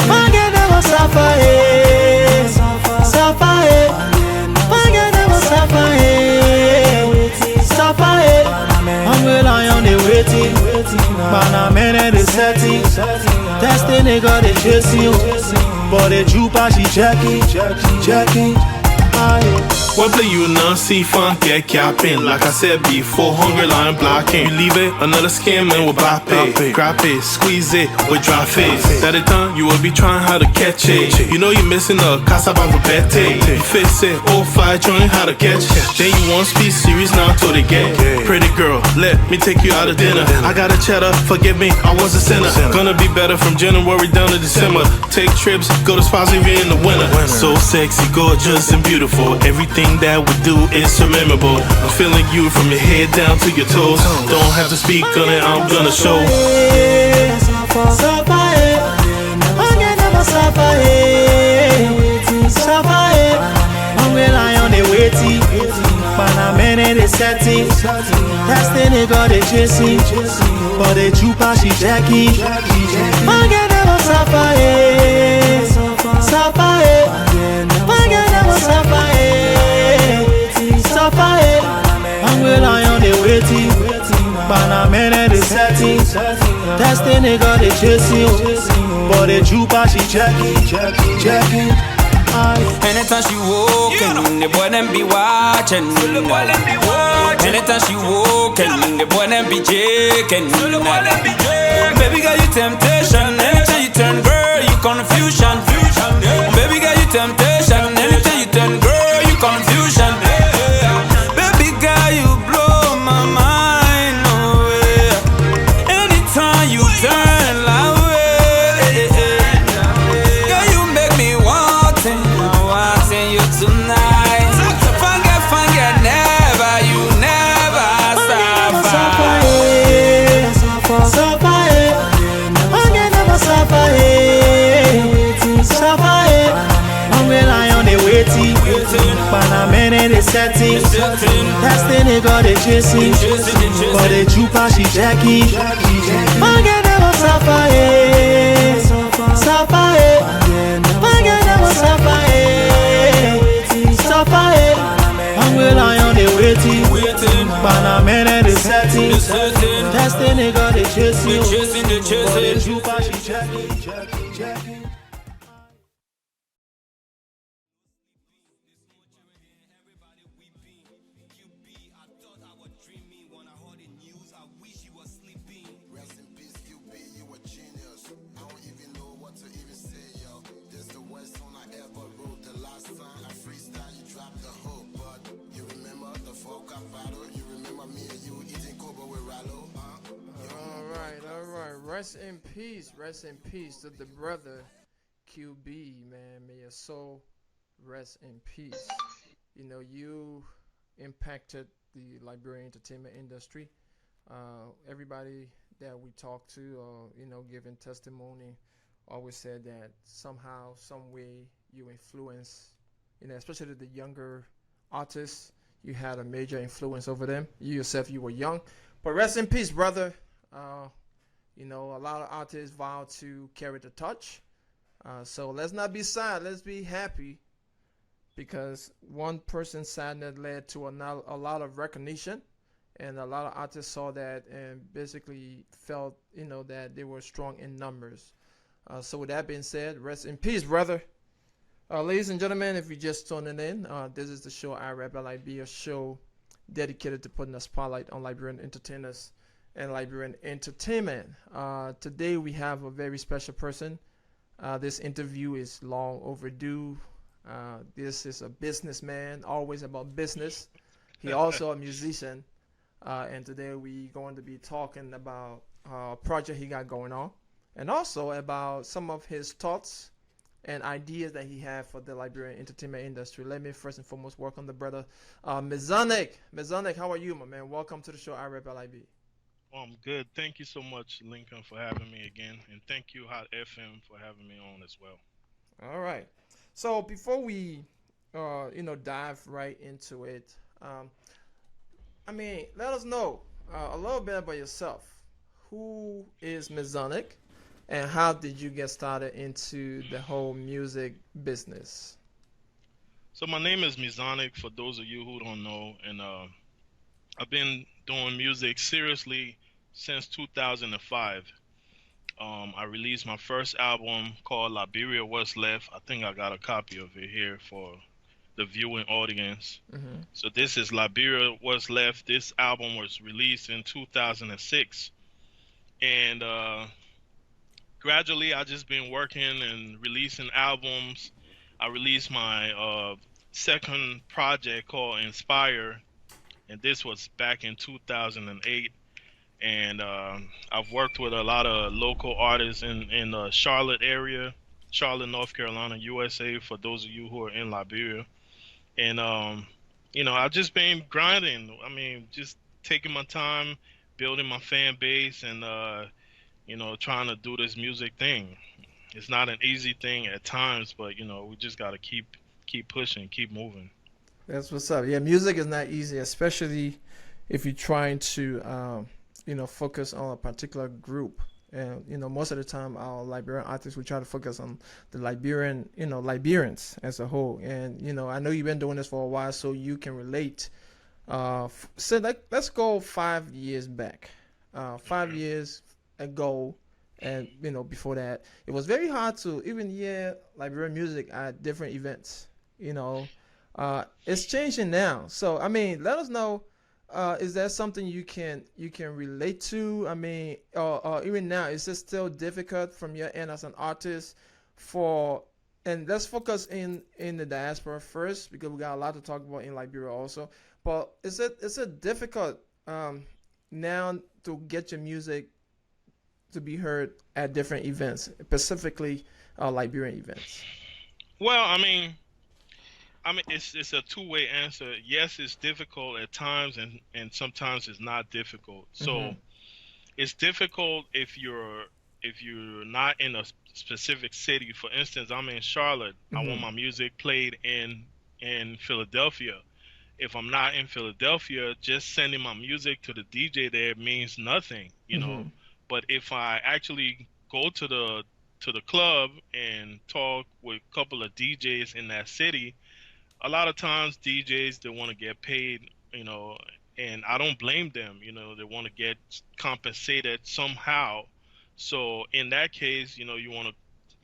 Man get never suffer, suffer, man get never suffer, suffer. I'm relying on the waiting, but I'm in the setting. That's the nigga they chasing, but the jupa she jacking. When don't play you none, see fun, get capping. Like I said before, hungry line blocking. You leave it, another scam and we'll bop it. Grab it, squeeze it with dry face. That it done, you will be trying how to catch it. You know you're missing a casa bete. You fix it, all five, showing how to catch. Then you won't speak serious now till they get. Pretty girl, let me take you out of dinner. I got a cheddar, forgive me, I was a sinner. Gonna be better from January down to December. Take trips, go to spots even in the winter. So sexy, gorgeous, and beautiful. Everything that we do is so memorable. I'm feeling you from your head down to your toes. Don't have to speak on it, I'm gonna show. Testing it, got it chasing. But the chupa, she jackie. Forget about suffer, suffer, forget about suffer, suffer. I'm relying on the waiting. But I'm in the setting. Testing it, got it chasing. But the chupa, she jackie. Anytime she walking, the boy them be watching. Anytime she walking, the boy them be jaking. Baby girl, you temptation. Anytime you turn girl, you confusion. Baby girl, you temptation. Anytime you turn girl, you confusion. Baby girl, you blow my mind away. Anytime you turn like way, girl, you make me wanting you tonight. Forget, never, you never suffer. I'm relying on the waiting. But I'm in the setting. Testing it, got it chasing. But the chupa, she jackie. Forget never suffer. Forget never suffer. I'm relying on the waiting. But I'm in the setting. Testing it, got it chasing. But the chupa, she jackie. Rest in peace to the brother QB, man. May your soul rest in peace. You know, you impacted the Liberian entertainment industry. Everybody that we talked to, you know, giving testimony, always said that somehow, some way, you influence, you know, especially the younger artists. You had a major influence over them. You yourself, you were young, but rest in peace, brother. You know, a lot of artists vow to carry the torch. So let's not be sad. Let's be happy, because one person's sadness led to a lot of recognition, and a lot of artists saw that and basically felt, you know, that they were strong in numbers. So with that being said, rest in peace, brother. Ladies and gentlemen, if you're just tuning in, this is the show I Rap LIB, a show dedicated to putting a spotlight on Liberian entertainers and Liberian entertainment. Today we have a very special person. This interview is long overdue. This is a businessman, always about business. He also a musician. And today we're going to be talking about a project he got going on, and also about some of his thoughts and ideas that he had for the Liberian entertainment industry. Let me first and foremost welcome the brother Mezonic. Mezonic, how are you, my man? Welcome to the show I Rap LIB. Oh, I'm good. Thank you so much, Lincoln, for having me again. And thank you, Hot FM, for having me on as well. All right. So before we, dive right into it, let us know a little bit about yourself. Who is Mezonic, and how did you get started into the whole music business? So my name is Mezonic, for those of you who don't know, and I've been doing music seriously since 2005. I released my first album called Liberia What's Left. I think I got a copy of it here for the viewing audience. Mm-hmm. So this is Liberia What's Left. This album was released in 2006, and gradually I just been working and releasing albums. I released my second project called Inspire, and this was back in 2008. And I've worked with a lot of local artists in the Charlotte area, Charlotte, North Carolina, USA. For those of you who are in Liberia, and I've just been grinding. I mean, just taking my time, building my fan base, and trying to do this music thing. It's not an easy thing at times, but we just gotta keep pushing, keep moving. That's what's up. Yeah, music is not easy, especially if you're trying to, focus on a particular group. And most of the time, our Liberian artists we try to focus on the Liberians as a whole. And I know you've been doing this for a while, so you can relate. So let's go 5 years back. 5 years ago, and before that, it was very hard to even hear Liberian music at different events. It's changing now. So I mean, let us know. Is that something you can relate to? I mean, or even now, is it still difficult from your end as an artist for? And let's focus in the diaspora first because we got a lot to talk about in Liberia also. But is it difficult now to get your music to be heard at different events, specifically Liberian events? Well, I mean, it's a two-way answer. Yes, it's difficult at times, and sometimes it's not difficult. So Mm-hmm. it's difficult if you're not in a specific city. For instance, I'm in Charlotte. I want Mm-hmm. my music played in Philadelphia. If I'm not in Philadelphia, just sending my music to the DJ there means nothing. Mm-hmm. But if I actually go to the club and talk with a couple of DJs in that city, a lot of times DJs they want to get paid, and I don't blame them. They want to get compensated somehow. So in that case, you want to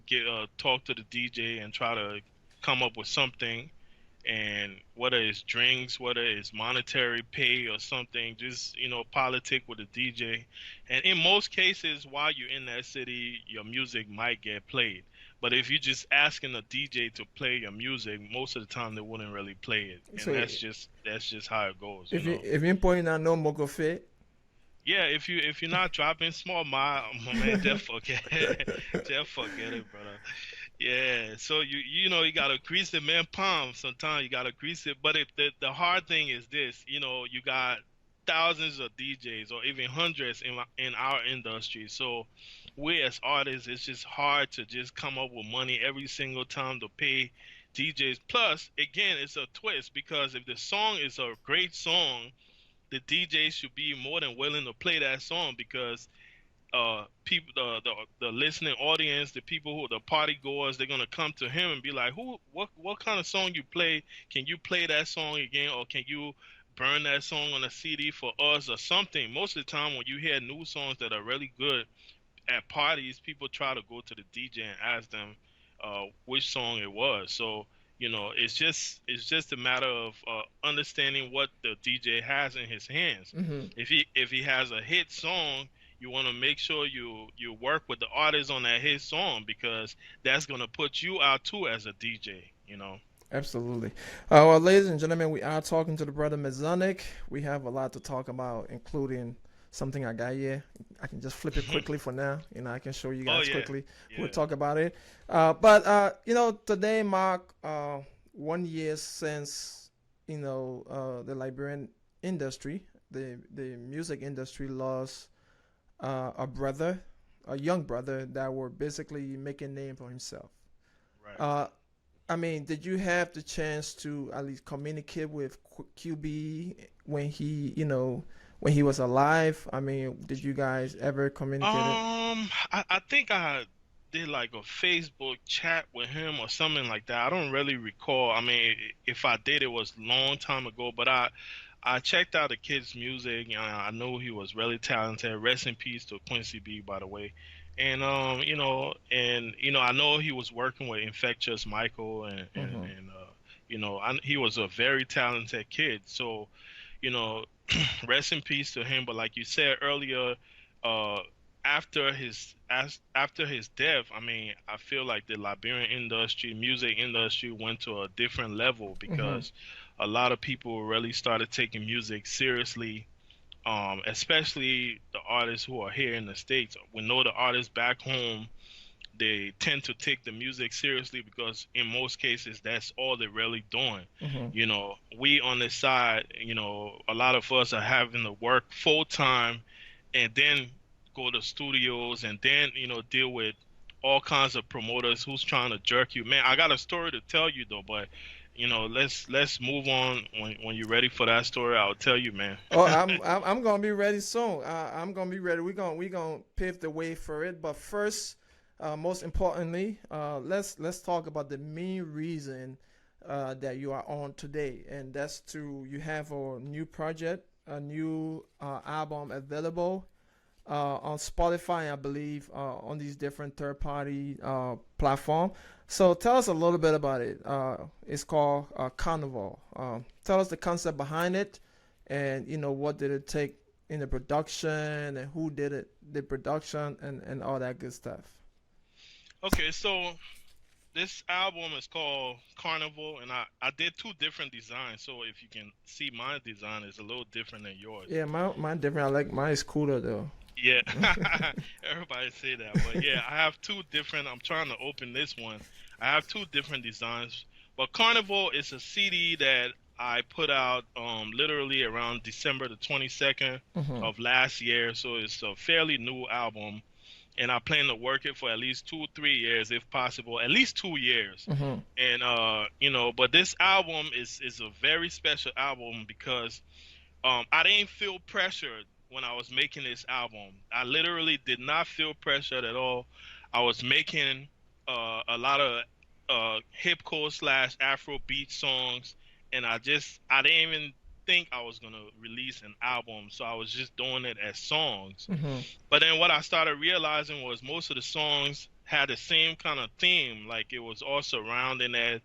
get talk to the DJ and try to come up with something, and whether it's drinks, whether it's monetary pay or something, just politic with the DJ. And in most cases, while you're in that city, your music might get played. But if you're just asking a DJ to play your music, most of the time they wouldn't really play it, and So that's just how it goes, if you're pointing out no more fit. Yeah, if you're not dropping small, my man, just forget it. Just forget it, brother. Yeah, so you gotta grease the man palm. Sometimes you gotta grease it, but if the hard thing is this, you got thousands of DJs or even hundreds in our industry. So we as artists, it's just hard to just come up with money every single time to pay DJs. Plus, again, it's a twist because if the song is a great song, the DJ should be more than willing to play that song because people, the listening audience, the people who the party goers, they're gonna come to him and be like, what kind of song you play? Can you play that song again, or can you burn that song on a CD for us or something? Most of the time, when you hear new songs that are really good at parties, people try to go to the DJ and ask them which song it was. So it's just a matter of understanding what the DJ has in his hands. Mm-hmm. If he has a hit song, you want to make sure you work with the artist on that hit song because that's gonna put you out too as a DJ. Absolutely. Well, ladies and gentlemen, we are talking to the brother Mezonic. We have a lot to talk about, including something I got here. I can just flip it quickly for now. I can show you guys yeah. quickly. Yeah. We'll talk about it. But today mark 1 year since the Liberian industry, the music industry lost a brother, a young brother that were basically making a name for himself. Right. I mean, did you have the chance to at least communicate with QB when he was alive? I mean, did you guys ever communicate? I think I did like a Facebook chat with him or something like that. I don't really recall. I mean, if I did, it was a long time ago. But I checked out the kid's music. I know he was really talented. Rest in peace to Quincy B, by the way. And I know he was working with Infectious Michael, and Mm-hmm. He was a very talented kid. So, you know, rest in peace to him. But like you said earlier, uh, after his death, I mean, I feel like the Liberian industry, music industry, went to a different level because a lot of people really started taking music seriously. Especially the artists who are here in the States. We know the artists back home, they tend to take the music seriously because in most cases that's all they're really doing. We on this side, a lot of us are having to work full time and then go to studios and then deal with all kinds of promoters who's trying to jerk you. Man, I got a story to tell you though, but let's move on. When you're ready for that story, I'll tell you, man. Oh, I'm gonna be ready soon. I'm gonna be ready. We gonna pave the way for it. But first, most importantly, let's talk about the main reason that you are on today, and that's you have a new project, a new album available on Spotify, I believe, on these different third-party platform. So tell us a little bit about it. It's called Carnival. Tell us the concept behind it, and what did it take in the production, and who did it, the production, and all that good stuff. Okay, so this album is called Carnival, and I did two different designs. So if you can see, my design is a little different than yours. Yeah, mine different. I like mine is cooler though. Yeah, everybody say that, but yeah, I have two different. I'm trying to open this one. I have two different designs, but Carnival is a CD that I put out literally around December the 22nd of last year. So it's a fairly new album, and I plan to work it for at least 2-3 years, if possible, at least 2 years. And but this album is a very special album because I didn't feel pressured when I was making this album. I literally did not feel pressured at all. I was making a lot of hip-hop / Afrobeat songs, and I didn't even think I was gonna release an album, so I was just doing it as songs. But then what I started realizing was most of the songs had the same kind of theme, like it was all surrounding that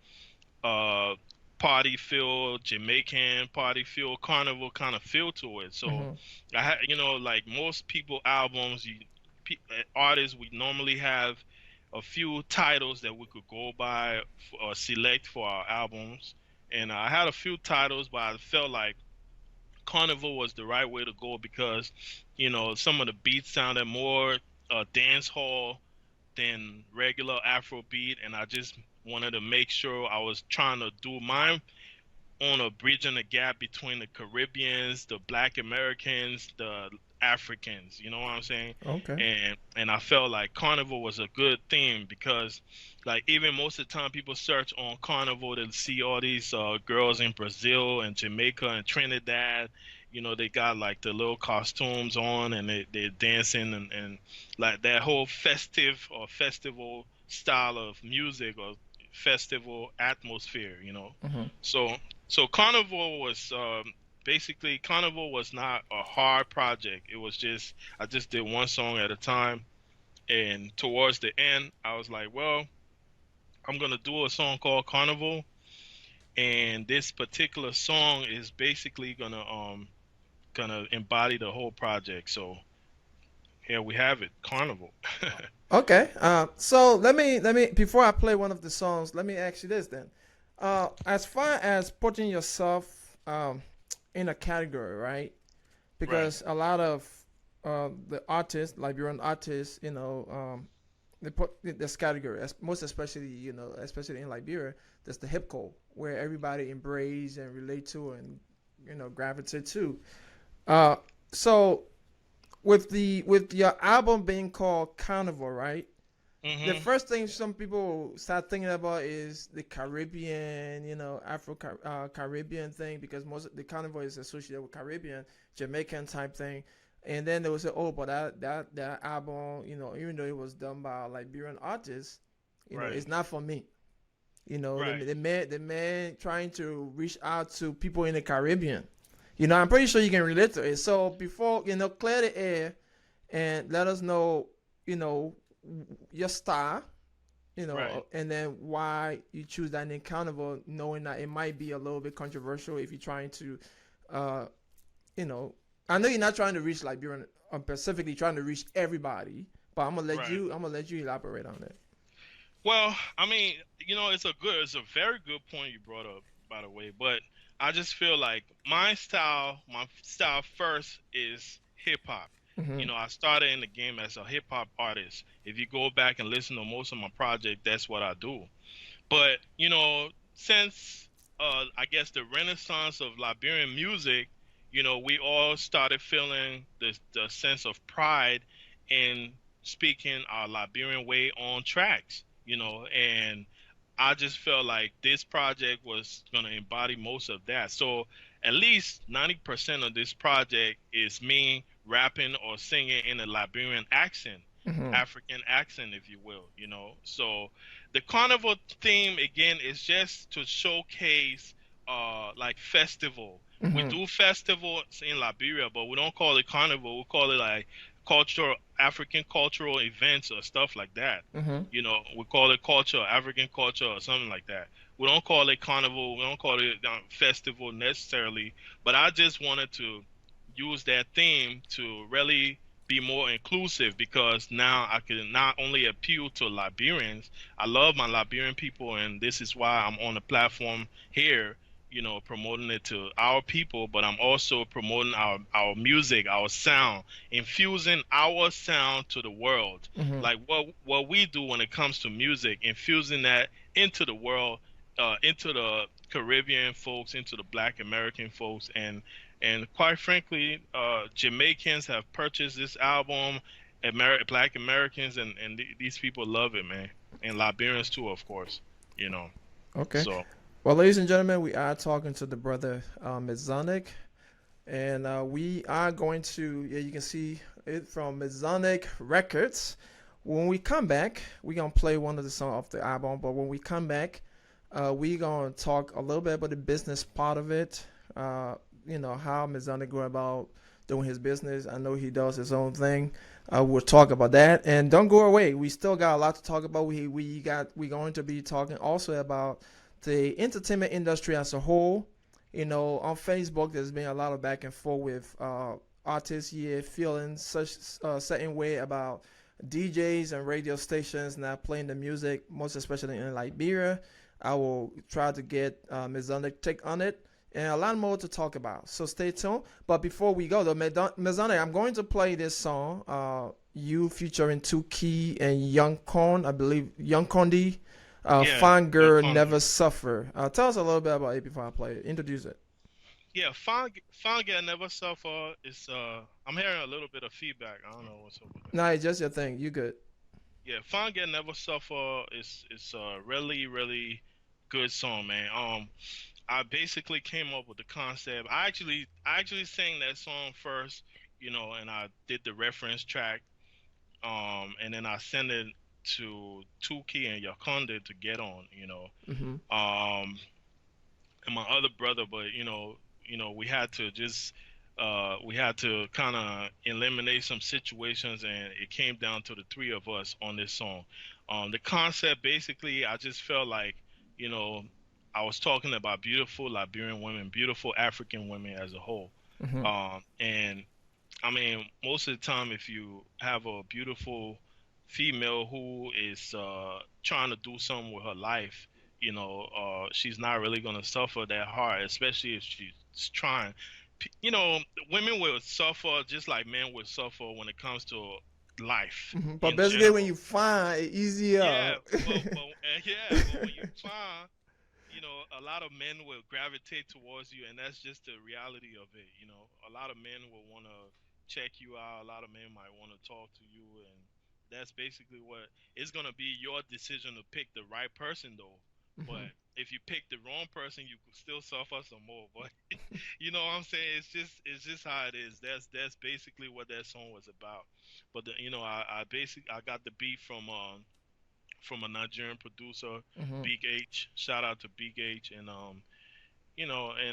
party feel, Jamaican party feel, carnival kind of feel to it. So I had, like most people albums, artists, we normally have a few titles that we could go by or select for our albums. And I had a few titles, but I felt like Carnival was the right way to go because, some of the beats sounded more dance hall than regular Afrobeat, and I just wanted to make sure I was trying to do mine on a bridging the gap between the Caribbeans, the Black Americans, the Africans. You know what I'm saying? Okay. And I felt like Carnival was a good theme because, like, even most of the time people search on Carnival to see all these girls in Brazil and Jamaica and Trinidad. They got like the little costumes on and they're dancing and like that whole festive or festival style of music or festival atmosphere. So Carnival was basically, Carnival was not a hard project. It was just, I just did one song at a time. And towards the end, I was like, well, I'm going to do a song called Carnival. And this particular song is basically going to embody the whole project. So here we have it, Carnival. Okay. So let me before I play one of the songs, let me ask you this then. As far as putting yourself in a category, right? Because a lot of the artists, Liberian artists, they put this category, most especially, especially in Liberia, there's the hip hop where everybody embrace and relate to and gravitate to. So with your album being called Carnival, right? The first thing some people start thinking about is the Caribbean, Afro Caribbean thing, because most of the Carnival is associated with Caribbean, Jamaican type thing. And then they would say, oh, but that album, even though it was done by a Liberian artist, it's not for me. The man trying to reach out to people in the Caribbean. I'm pretty sure you can relate to it. So before, clear the air and let us know, your style, Right. and then why you choose that name Carnival, knowing that it might be a little bit controversial if you're trying to, uh, you know, I know you're not trying to reach Liberian, specifically trying to reach everybody, but Right. I'm gonna let you elaborate on it. Well, I mean, it's a very good point you brought up, by the way. But I just feel like my style first is hip hop. Mm-hmm. I started in the game as a hip hop artist. If you go back and listen to most of my project, that's what I do. But since I guess the renaissance of Liberian music, we all started feeling the sense of pride in speaking our Liberian way on tracks. And I just felt like this project was gonna embody most of that. So at least 90% of this project is me rapping or singing in a Liberian accent, Mm-hmm. African accent, if you will. So the carnival theme again is just to showcase like festival. We Mm-hmm. do festivals in Liberia, but we don't call it carnival. We call it like cultural African cultural events or stuff like that. Mm-hmm. We call it culture, African culture or something like that. We don't call it carnival. We don't call it festival necessarily. But I just wanted to use that theme to really be more inclusive because now I can not only appeal to Liberians. I love my Liberian people, and this is why I'm on the platform here, promoting it to our people, but I'm also promoting our music, our sound, infusing our sound to the world. Mm-hmm. Like what we do when it comes to music, infusing that into the world, into the Caribbean folks, into the Black American folks, and quite frankly, Jamaicans have purchased this album. Black Americans and these people love it, man, and Liberians too, of course. You know, Okay. so Well, ladies and gentlemen, we are talking to the brother Mezonic, and we are going to, yeah, you can see it from Mezonic Records. When we come back, we're going to play one of the songs off the album, but when we come back, we're going to talk a little bit about the business part of it, how Mezonic go about doing his business. I know he does his own thing. We'll talk about that, and don't go away. We still got a lot to talk about. We're going to be talking also about the entertainment industry as a whole. On Facebook, there's been a lot of back and forth with artists here feeling such a certain way about DJs and radio stations not playing the music, most especially in Liberia. I will try to get Mezonic take on it and a lot more to talk about. So stay tuned. But before we go, though, Mezonic, I'm going to play this song, you featuring Two Key and Young Con, I believe, Young Condi. yeah, Fine yeah, Girl Never Suffer. Tell us a little bit about it before I play it. Introduce it. yeah. Fun Girl Never Suffer is. I'm hearing a little bit of feedback. I don't know what's up with that. Nah, it's just your thing. You good. Yeah, Fun Girl Never Suffer is a really really good song, man. I basically came up with the concept. I actually sang that song first, and I did the reference track, and then I sent it to Tuki and Yakonde to get on, Mm-hmm. um, and my other brother, but we had to kind of eliminate some situations, and it came down to the three of us on this song. The concept basically, I just felt like, you know, I was talking about beautiful Liberian women, beautiful African women as a whole, Mm-hmm. and I mean, most of the time, if you have a beautiful female who is trying to do something with her life, she's not really gonna suffer that hard, especially if she's trying. You know, women will suffer just like men will suffer when it comes to life Mm-hmm. But in basically, when general. you find it easier. Yeah, but when you find, a lot of men will gravitate towards you, and that's just the reality of it. A lot of men will want to check you out. A lot of men might want to talk to you, and that's basically what it's gonna be your decision to pick the right person, though. Mm-hmm. But if you pick the wrong person, you could still suffer some more. But you know what I'm saying? It's just how it is. That's basically what that song was about. But I got the beat from a Nigerian producer, Mm-hmm. Big H. Shout out to Big H, and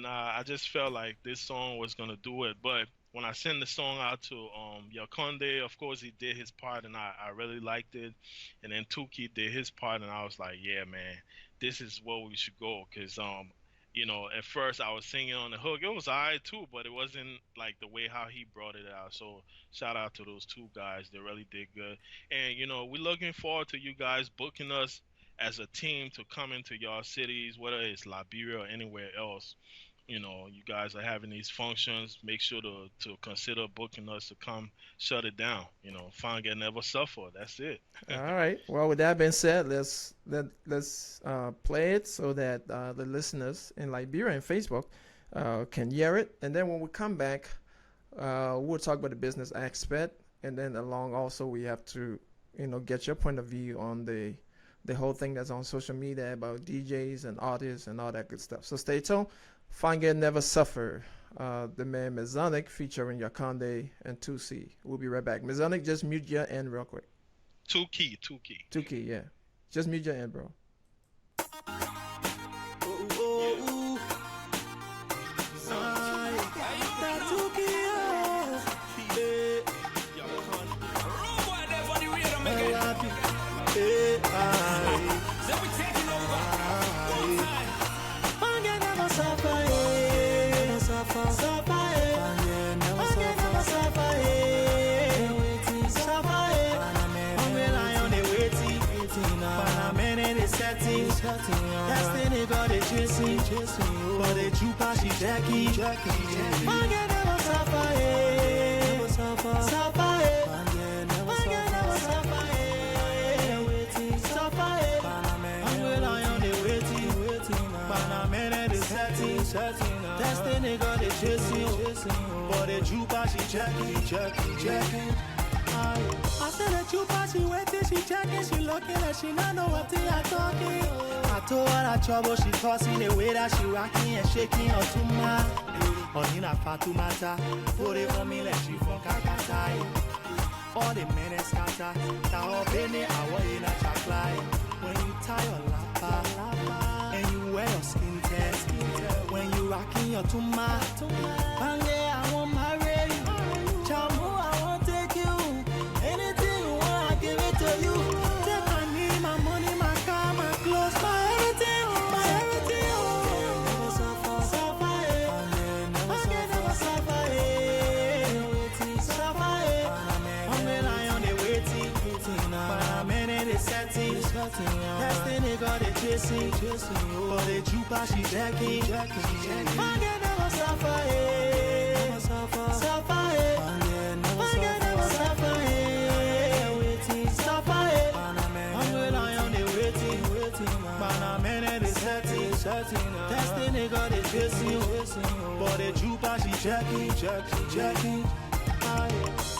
I just felt like this song was gonna do it. But when I sent the song out to Yakonde, of course he did his part and I really liked it. And then Tuki did his part and I was like, yeah, man, this is where we should go. Cause at first I was singing on the hook. It was alright too, but it wasn't like the way how he brought it out. So shout out to those two guys. They really did good. And we're looking forward to you guys booking us as a team to come into your cities, whether it's Liberia or anywhere else. You guys are having these functions. Make sure to consider booking us to come shut it down. Fun get never suffer. That's it. All right. Well, with that being said, let's play it so that the listeners in Liberia and Facebook can hear it. And then when we come back, we'll talk about the business aspect. And then along also we have to get your point of view on the whole thing that's on social media about DJs and artists and all that good stuff. So stay tuned. Fun Get Never Suffer. The man Mezonic featuring Yakonde and 2C. We'll be right back. Mezonic, just mute your end real quick. 2 key. 2 key, yeah. Just mute your end, bro. Destiny got it chasing, but the jupa she Jackie. Forget never suffer, never suffer, forget never suffer, waiting, suffer, I'm relying on the waiting, but I'm in the setting. Destiny got it chasing, but the jupa she Jackie. I said that you pass, she waiting, she checking, she looking and she not know what they are talking. I told her that trouble, she tossing the way that she rocking and shaking her to my Onina Fatumata, put it on me like she from Kakatai. All the men is scatter, Tao Bene, I want in a chocolate. When you tie your lapa, and you wear your skin test, when you rocking your tuma, and yeah, I want my ready. Chamu, I want to take you. Anything you want, I give it to you. Take my name, my money, my car, my clothes, my everything. Never suffer, never suffer, I'm relying on the waiting, but I'm in the setting. Destiny got it chasing, but the jupa she Jackie. Forget never suffer, never suffer, forget never suffer, waiting, suffer, I'm relying on the waiting, but I'm in the setting. Destiny got it chasing, but the jupa she Jackie.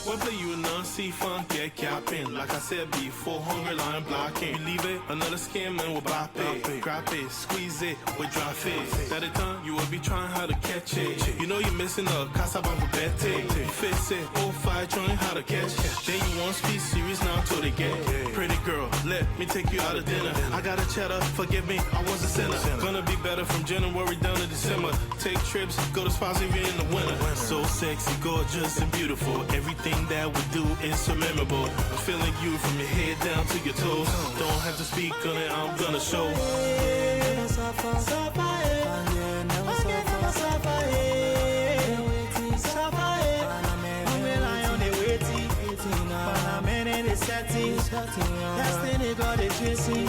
One play you see funk get capping. Like I said before, hunger line blocking. You leave it, another scam and we'll bop it. Grab it, squeeze it, with drop it. That it done, you will be trying how to catch it. You know you're missing a casa bamba bete. You fix it, 05, trying how to catch it. Then you won't speak serious now till they get it. Pretty girl, let me take you out of dinner. I got a cheddar, forgive me, I was a sinner. Gonna be better from January down to December. Take trips, go to spots even in the winter. So sexy, gorgeous, and beautiful. Everything that we do is so memorable. I'm feeling you from your head down to your toes. Don't have to speak on it, I'm gonna show. Never suffer, never suffer, waiting, suffer, I'm relying on the waiting, but I'm in the setting. Destiny got it chasing,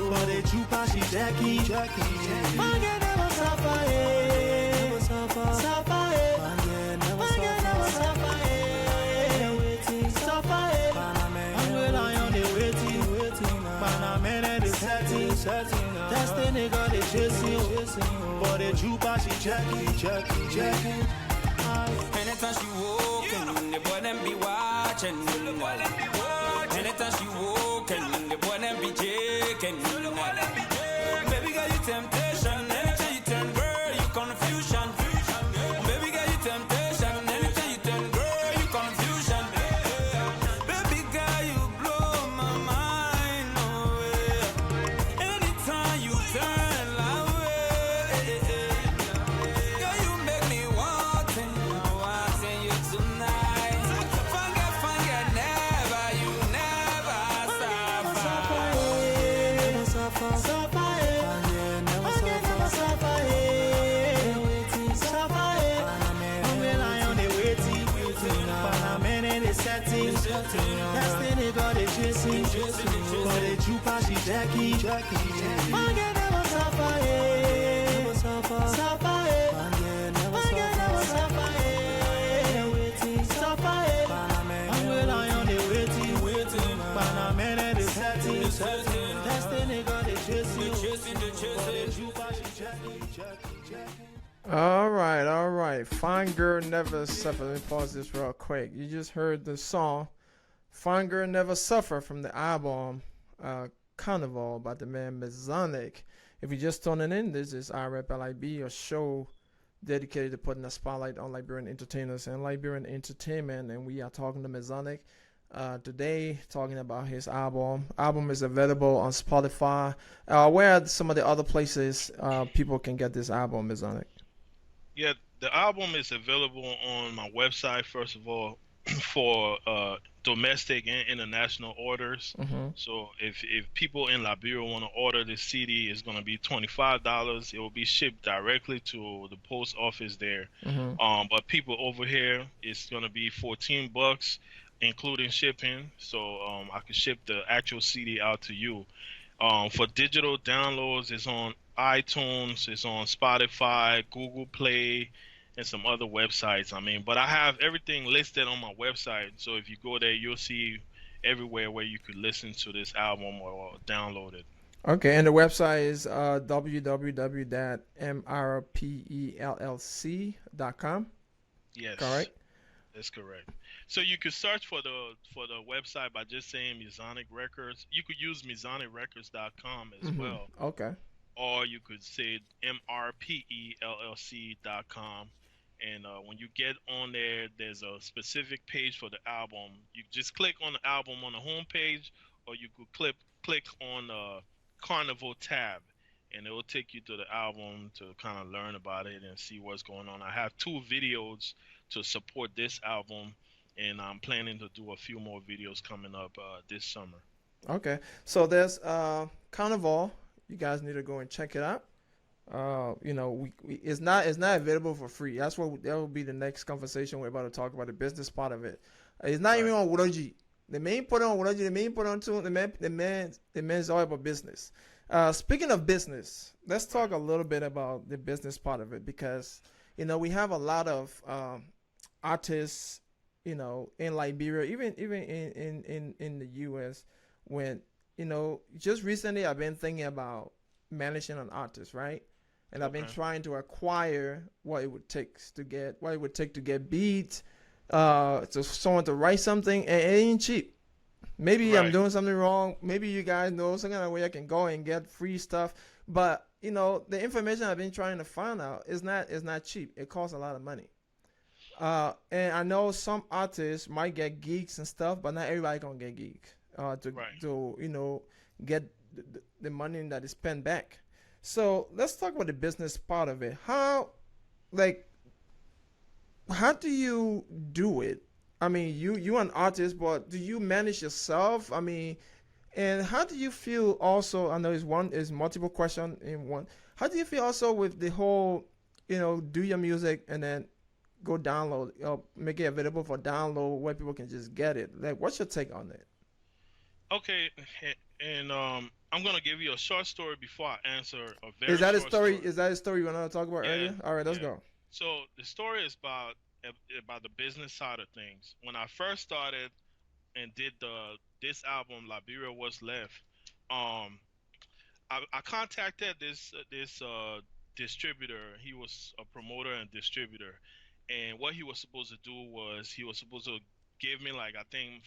but the jupa she Jackie. Forget never suffer, never suffer, forget never suffer, waiting, suffer, I'm relying on the waiting, but I'm in the setting. Destiny got it chasing, but the jupa she Jackie. Anytime she walking, the boy them be watching. Anytime she walking, the boy them be jaking. Baby girl, you temptation. Anytime you turn girl, you confusion. Baby girl, you temptation. Anytime you turn girl, you confusion. Baby girl, you blow my mind away. Anytime you turn away, girl, you make me want it. Destiny got it chasing, got it true pass it Jackie. Man get never suffer, never suffer, man get never suffer, waiting, suffer, man rely on the waiting, man man the setting, destiny got it chasing, got it true pass it Jackie. All right. Fine Girl Never Suffer. Let me pause this real quick. You just heard the song Fine Girl Never Suffer from the album Carnival by the man Mezonic. If you're just tuning in, this is IRAP-LIB, a show dedicated to putting a spotlight on Liberian entertainers and Liberian entertainment. And we are talking to Mezonic today, talking about his album. Album is available on Spotify. Where are some of the other places people can get this album, Mezonic? Yeah, the album is available on my website, first of all, for domestic and international orders. So if people in Liberia want to order the CD, it's going to be $25. It will be shipped directly to the post office there. But people over here, it's going to be $14, including shipping. So I can ship the actual CD out to you. For digital downloads, it's on iTunes, it's on Spotify, Google Play, and some other websites. But I have everything listed on my website. So if you go there, you'll see everywhere where you could listen to this album or download it. Okay, and the website is www.mrpellc.com. Yes, correct. That's correct. So you could search for the website by just saying Mezonic Records. You could use MezonicRecords.com as well. Okay. Or you could say mrpellc.com. And when you get on there, there's a specific page for the album. You just click on the album on the home page, or you could click on the Carnival tab, and it will take you to the album to kind of learn about it and see what's going on. I have 2 videos to support this album, and I'm planning to do a few more videos coming up this summer. Okay, so there's Carnival. You guys need to go and check it out. It's not available for free. That will be the next conversation we're about to talk about, the business part of it. It's not even on Wuroji. The main put on Wuroji. The main put on too. The man's all about business. Speaking of business, let's talk a little bit about the business part of it, because we have a lot of artists, in Liberia, even in the U.S. When just recently I've been thinking about managing an artist, right? And I've been trying to acquire what it would take to get beats, to someone to write something, and it ain't cheap. Maybe I'm doing something wrong. Maybe you guys know some kind of way I can go and get free stuff. But the information I've been trying to find out is not cheap. It costs a lot of money. And I know some artists might get gigs and stuff, but not everybody gonna get gigs to get the money that is spent back. So let's talk about the business part of it. How do you do it? You're an artist, but do you manage yourself? And how do you feel also? I know it's multiple question in one. How do you feel also with the whole, do your music and then go download, make it available for download where people can just get it? What's your take on it? Okay, and I'm gonna give you a short story before I answer a very. Is that a story? Is that a story you want to talk about earlier? All right, let's go. So the story is about the business side of things. When I first started and did this album, Liberia What's Left, I contacted this distributor. He was a promoter and distributor, and what he was supposed to do was he was supposed to give me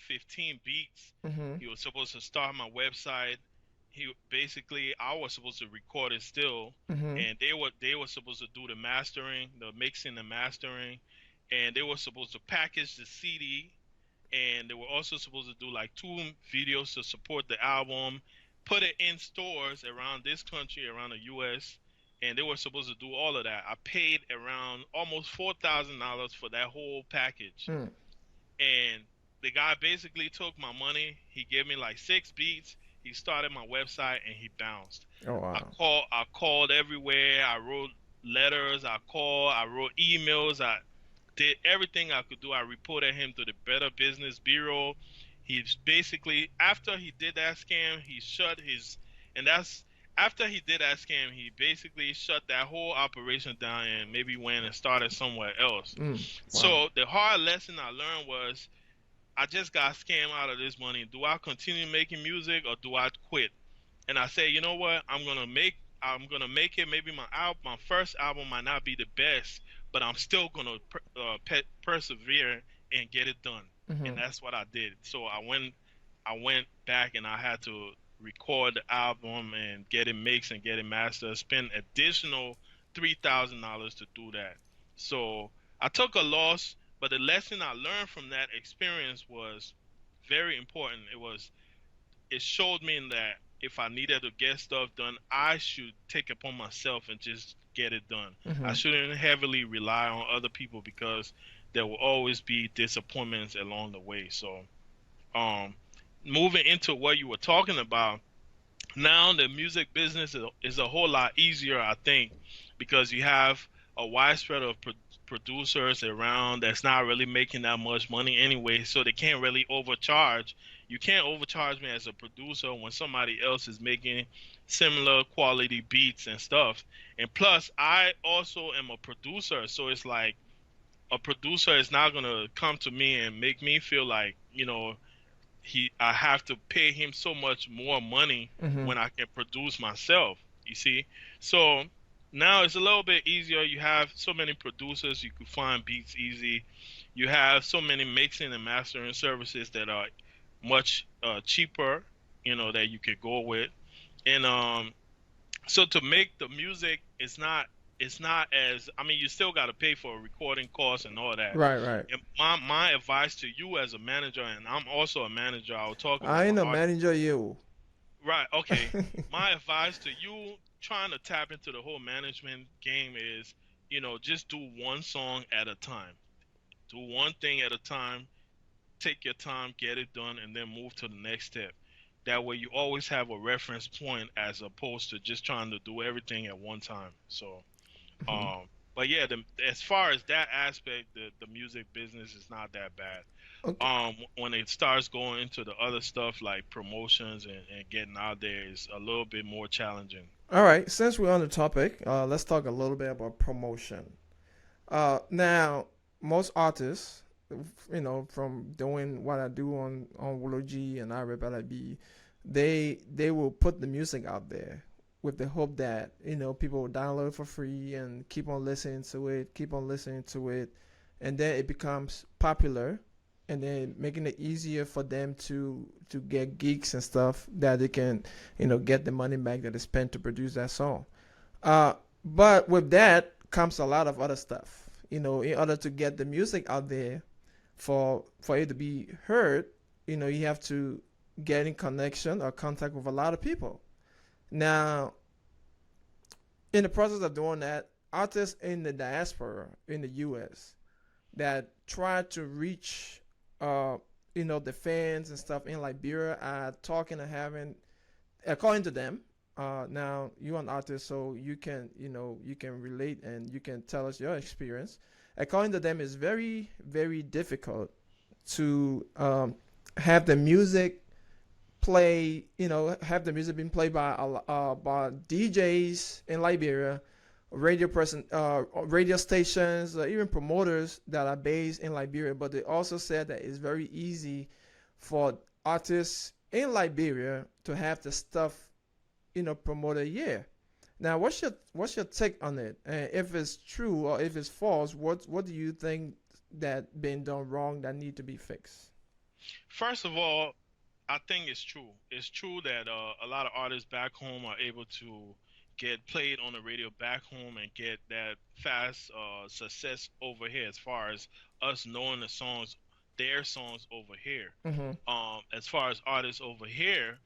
15 beats. He was supposed to start my website. I was supposed to record it still, and they were supposed to do the mastering, the mixing and mastering, and they were supposed to package the CD, and they were also supposed to do 2 videos to support the album, put it in stores around this country, around the U.S., and they were supposed to do all of that. I paid around almost $4,000 for that whole package. And the guy basically took my money. He gave me 6 beats. He started my website and he bounced. Oh wow! I called everywhere. I wrote letters. I wrote emails. did everything I could do. I reported him to the Better Business Bureau. He's basically, after he did that scam, he shut his, and that's after he did that scam, he basically shut that whole operation down and maybe went and started somewhere else. Wow. So the hard lesson I learned was I just got scammed out of this money. Do I continue making music or do I quit? And I say, you know what? I'm gonna make it. Maybe my first album might not be the best, but I'm still gonna persevere and get it done. And that's what I did. So I went back and I had to record the album and get it mixed and get it mastered. Spend additional $3,000 to do that. So I took a loss, but the lesson I learned from that experience was very important. It showed me that if I needed to get stuff done, I should take it upon myself and just get it done. I shouldn't heavily rely on other people because there will always be disappointments along the way. So, moving into what you were talking about, now the music business is a whole lot easier, I think, because you have a widespread of producers around that's not really making that much money anyway, so they can't really overcharge. You can't overcharge me as a producer when somebody else is making similar quality beats and stuff. And plus, I also am a producer, so it's like a producer is not gonna come to me and make me feel like, I have to pay him so much more money when I can produce myself. You see, so now it's a little bit easier. You have so many producers, you can find beats easy. You have so many mixing and mastering services that are much cheaper, that you could go with. And so to make the music, it's not as, I mean, you still got to pay for recording costs and all that. Right. And my advice to you as a manager, and I'm also a manager, I will talk about I ain't a my manager, you. right. Okay. My advice to you trying to tap into the whole management game is, just do one song at a time. Do one thing at a time. Take your time, get it done, and then move to the next step. That way you always have a reference point as opposed to just trying to do everything at one time. So but yeah, as far as that aspect, the music business is not that bad. Okay. When it starts going into the other stuff like promotions and getting out there is a little bit more challenging. All right. Since we're on the topic, let's talk a little bit about promotion. Now, most artists, from doing what I do on Wology and IREP, they will put the music out there with the hope that people will download it for free and keep on listening to it, and then it becomes popular, and then making it easier for them to get gigs and stuff that they can get the money back that they spent to produce that song. But with that comes a lot of other stuff. In order to get the music out there for it to be heard, you have to get in connection or contact with a lot of people. Now, in the process of doing that, artists in the diaspora in the U.S. that try to reach, the fans and stuff in Liberia are talking and having, according to them. Now you're an artist, so you can relate and you can tell us your experience. According to them, it's very, very difficult to have the music have the music being played by DJs in Liberia, radio stations, even promoters that are based in Liberia. But they also said that it's very easy for artists in Liberia to have the stuff, promoted here. Now, what's your take on it? And if it's true or if it's false, what do you think that been done wrong that need to be fixed? First of all, I think it's true. It's true that a lot of artists back home are able to get played on the radio back home and get that fast success over here as far as us knowing their songs over here. As far as artists over here,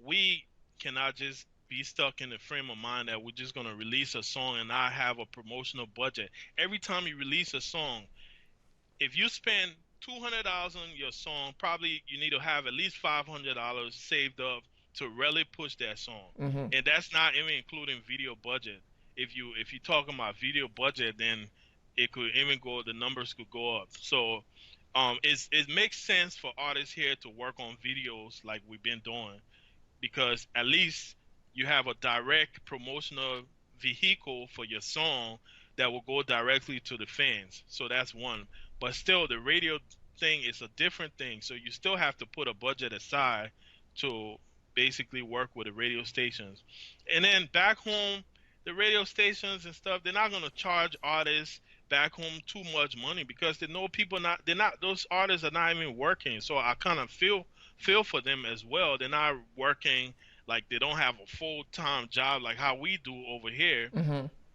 we cannot just be stuck in the frame of mind that we're just going to release a song and not have a promotional budget. Every time you release a song, if you spend $200 on your song, probably you need to have at least $500 saved up to really push that song. And that's not even including video budget. If you're talking about video budget, then it could even go. The numbers could go up. So, it makes sense for artists here to work on videos like we've been doing, because at least you have a direct promotional vehicle for your song that will go directly to the fans. So that's one. But still, the radio thing is a different thing. So you still have to put a budget aside to basically work with the radio stations. And then back home, the radio stations and stuff, they're not gonna charge artists back home too much money, because they know people not they're not those artists are not even working. So I kind of feel for them as well. They're not working, like they don't have a full-time job like how we do over here.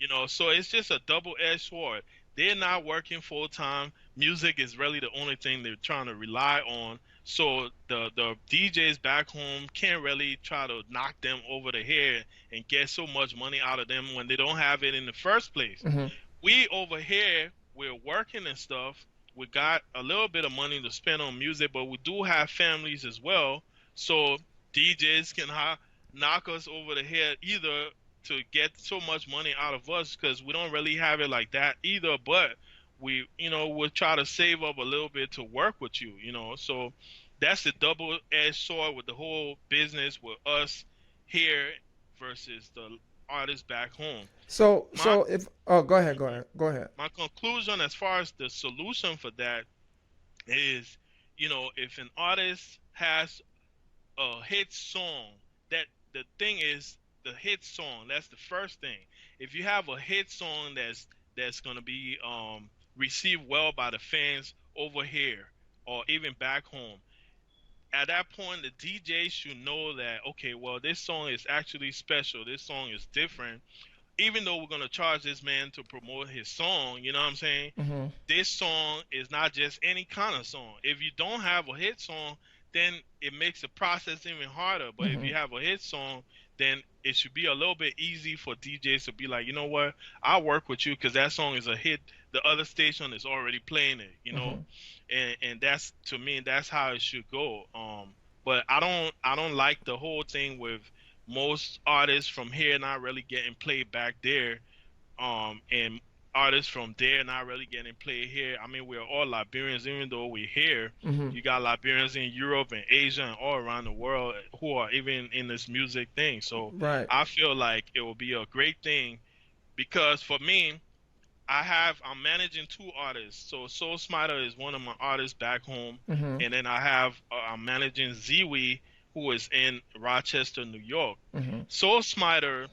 You know, so it's just a double-edged sword. They're not working full-time. Music is really the only thing they're trying to rely on. So the DJs back home can't really try to knock them over the head and get so much money out of them when they don't have it in the first place. We over here, we're working and stuff. We got a little bit of money to spend on music, but we do have families as well. So DJs can knock us over the head either to get so much money out of us, because we don't really have it like that either. But we, we'll try to save up a little bit to work with you, So that's the double-edged sword with the whole business with us here versus the artists back home. So if go ahead. My conclusion as far as the solution for that is, if an artist has a hit song, that the thing is the hit song. That's the first thing. If you have a hit song that's gonna be received well by the fans over here or even back home, at that point the DJ should know that, okay, well, this song is actually special. This song is different. Even though we're gonna charge this man to promote his song, you know what I'm saying? This song is not just any kind of song. If you don't have a hit song, then it makes the process even harder. But if you have a hit song, then it should be a little bit easy for DJs to be like, you know what, I'll work with you because that song is a hit. The other station is already playing it, and that's, to me, that's how it should go. But I don't like the whole thing with most artists from here not really getting played back there, and artists from there not really getting played here. I mean, we're all Liberians, even though we're here. You got Liberians in Europe and Asia and all around the world who are even in this music thing. So I feel like it will be a great thing, because for me, I'm managing two artists. So Soul Smiter is one of my artists back home, and then I'm managing Ziwi, who is in Rochester, New York. Soul Smiter,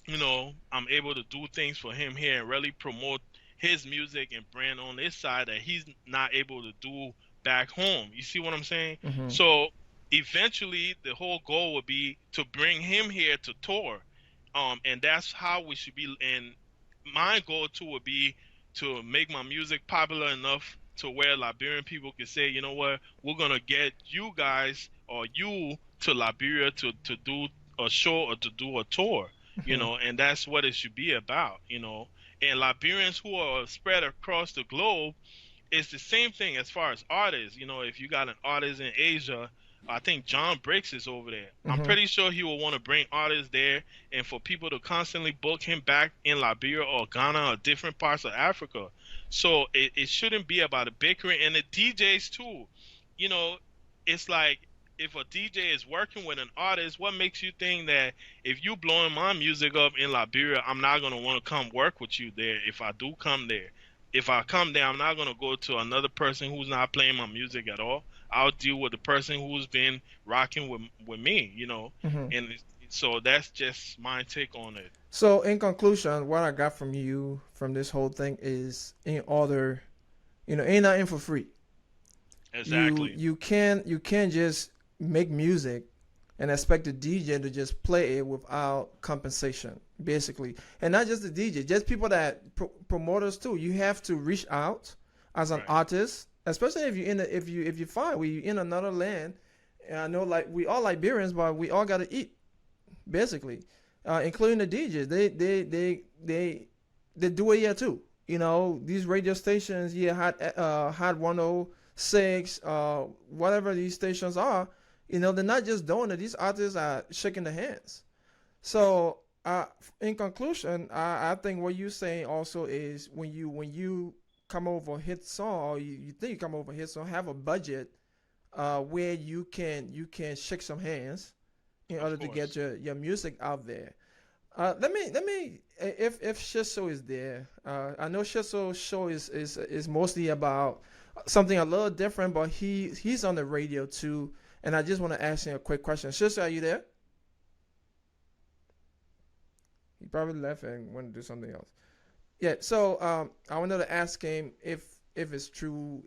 I'm able to do things for him here and really promote his music and brand on this side that he's not able to do back home. You see what I'm saying? So eventually the whole goal would be to bring him here to tour. And that's how we should be. And my goal too would be to make my music popular enough to where Liberian people can say, you know what, we're going to get you guys or you to Liberia to do a show or to do a tour. And that's what it should be about, and Liberians who are spread across the globe, it's the same thing as far as artists. If you got an artist in Asia, I think John Briggs is over there. I'm pretty sure he will want to bring artists there, and for people to constantly book him back in Liberia or Ghana or different parts of Africa. So it shouldn't be about a bickering. And the DJs too, it's like, if a DJ is working with an artist, what makes you think that if you blowing my music up in Liberia, I'm not going to want to come work with you there if I do come there? If I come there, I'm not going to go to another person who's not playing my music at all. I'll deal with the person who's been rocking with me, And so that's just my take on it. So in conclusion, what I got from you from this whole thing is, in order, ain't nothing for free. Exactly. You can't just make music and expect the DJ to just play it without compensation, basically. And not just the DJ, just people that promoters too. You have to reach out as an artist, especially if you find we in another land. And I know, like, we all Liberians, but we all gotta eat, basically, including the DJs. They do it here too. These radio stations, Hot 106, whatever these stations are. They're not just doing it. These artists are shaking their hands. So uh, in conclusion, I think what you're saying also is when you come over a hit song, or you think you come over a hit song, have a budget where you can shake some hands in Of order to get course. your music out there. Let me if Shiso is there. I know Shiso's show is mostly about something a little different, but he's on the radio too. And I just want to ask him a quick question. Shiso, are you there? He probably left and went to do something else. Yeah. So I wanted to ask him if it's true,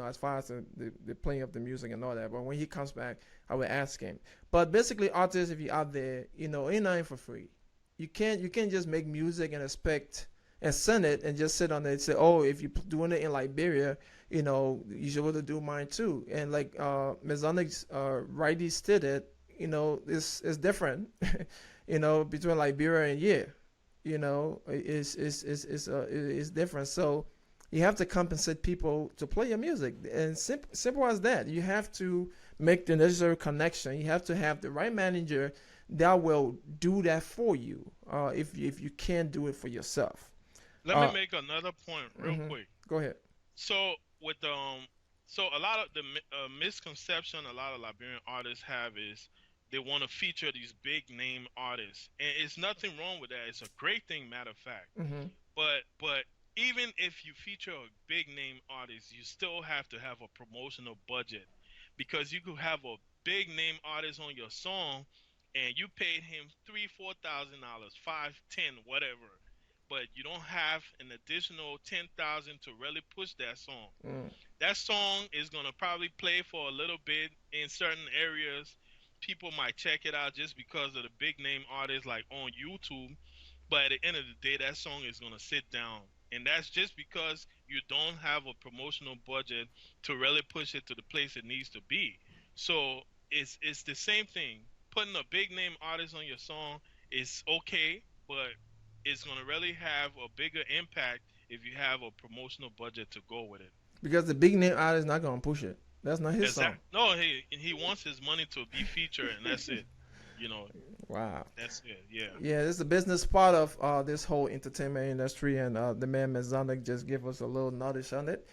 as far as the playing of the music and all that. But when he comes back, I will ask him. But basically, artists, if you're out there, ain't nothing for free. You can't just make music and expect and send it and just sit on it and say, oh, if you're doing it in Liberia, you should be able to do mine too. And like Mezonic's rightly stated, it's different, between Liberia and yeah, it's different. So you have to compensate people to play your music, and simple as that. You have to make the necessary connection. You have to have the right manager that will do that for you. If you can't do it for yourself. Let me make another point real Mhm. quick. Go ahead. So with so a lot of the misconception a lot of Liberian artists have is they want to feature these big name artists, and it's nothing wrong with that. It's a great thing, matter of fact. Mhm. But even if you feature a big name artist, you still have to have a promotional budget, because you could have a big name artist on your song, and you paid him $3,000, $4,000, five, 10, whatever, but you don't have an additional 10,000 to really push that song. Mm. That song is gonna probably play for a little bit in certain areas. People might check it out just because of the big name artists like on YouTube, but at the end of the day, that song is gonna sit down, and that's just because you don't have a promotional budget to really push it to the place it needs to be. So it's the same thing. Putting a big name artist on your song is okay, but it's gonna really have a bigger impact if you have a promotional budget to go with it. Because the big name artist not gonna push it. That's not his song. Exactly. No, he wants his money to be featured, and that's it. You know, Wow. that's it. Yeah. Yeah, this is the business part of this whole entertainment industry, and the man Mezonic just gave us a little knowledge on it.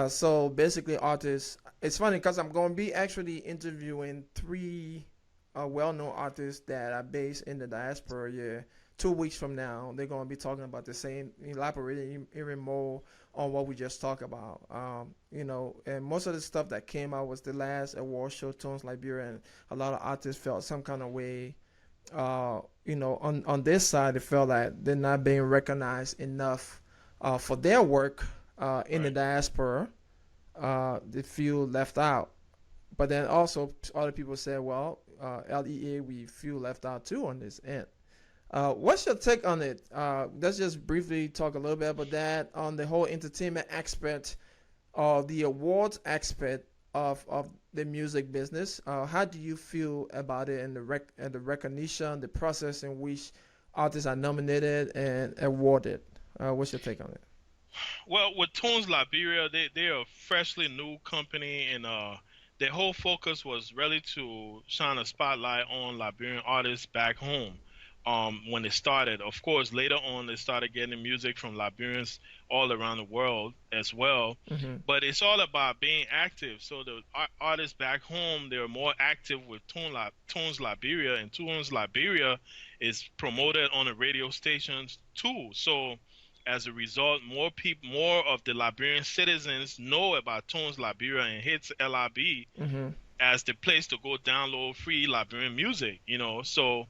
So basically, artists. It's funny because I'm going to be actually interviewing three well-known artists that are based in the diaspora. Yeah, 2 weeks from now, they're going to be talking about the same, elaborating even more on what we just talked about. And most of the stuff that came out was the last award show, Tones Liberia, and a lot of artists felt some kind of way. On this side, it felt like they're not being recognized enough for their work in the Right. diaspora. They feel left out. But then also, other people say, well, LEA, we feel left out too on this end. What's your take on it? Let's just briefly talk a little bit about that, on the whole entertainment aspect, or the awards aspect of the music business. How do you feel about it, and the recognition, the process in which artists are nominated and awarded? What's your take on it? Well, with Toons Liberia, they're a freshly new company, and their whole focus was really to shine a spotlight on Liberian artists back home. When they started, of course, later on they started getting music from Liberians all around the world as well. Hmm. But it's all about being active. So the artists back home, they're more active with Toons Liberia, and Toons Liberia is promoted on the radio stations too. So as a result, more of the Liberian citizens know about Tones Liberia and hits LIB Hmm. as the place to go download free Liberian music. So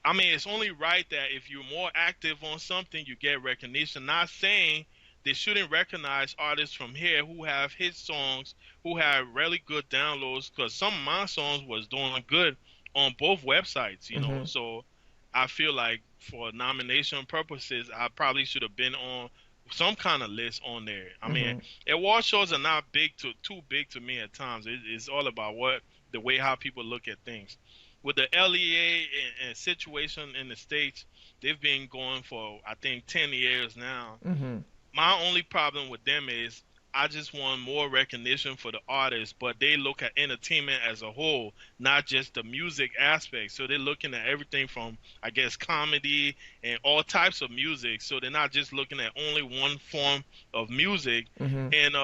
I mean, it's only right that if you're more active on something, you get recognition. Not saying they shouldn't recognize artists from here who have hit songs, who have really good downloads, because some of my songs was doing good on both websites. Hmm. So I feel like for nomination purposes, I probably should have been on some kind of list on there. I mean, Hmm. award shows are not too big to me at times. It's all about the way how people look at things. With the LEA and situation in the States, they've been going for I think 10 years now. Hmm. My only problem with them is I just want more recognition for the artists, but they look at entertainment as a whole, not just the music aspect. So they're looking at everything from, I guess, comedy and all types of music. So they're not just looking at only one form of music. And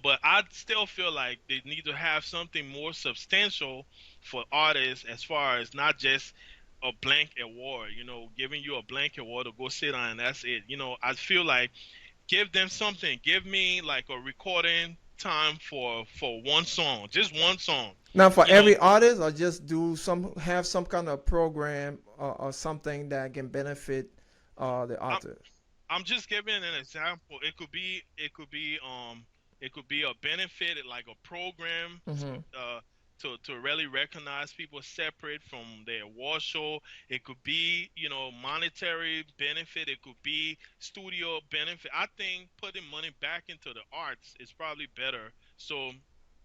but I still feel like they need to have something more substantial for artists, as far as not just a blank award, giving you a blank award to go sit on and that's it. I feel like give them something. Give me like a recording time for one song, just one song. Now, for You know, every artist, or just have some kind of program or something that can benefit the artist. I'm just giving an example. It could be a benefit, like a program, to really recognize people separate from their award show. It could be, monetary benefit. It could be studio benefit. I think putting money back into the arts is probably better. So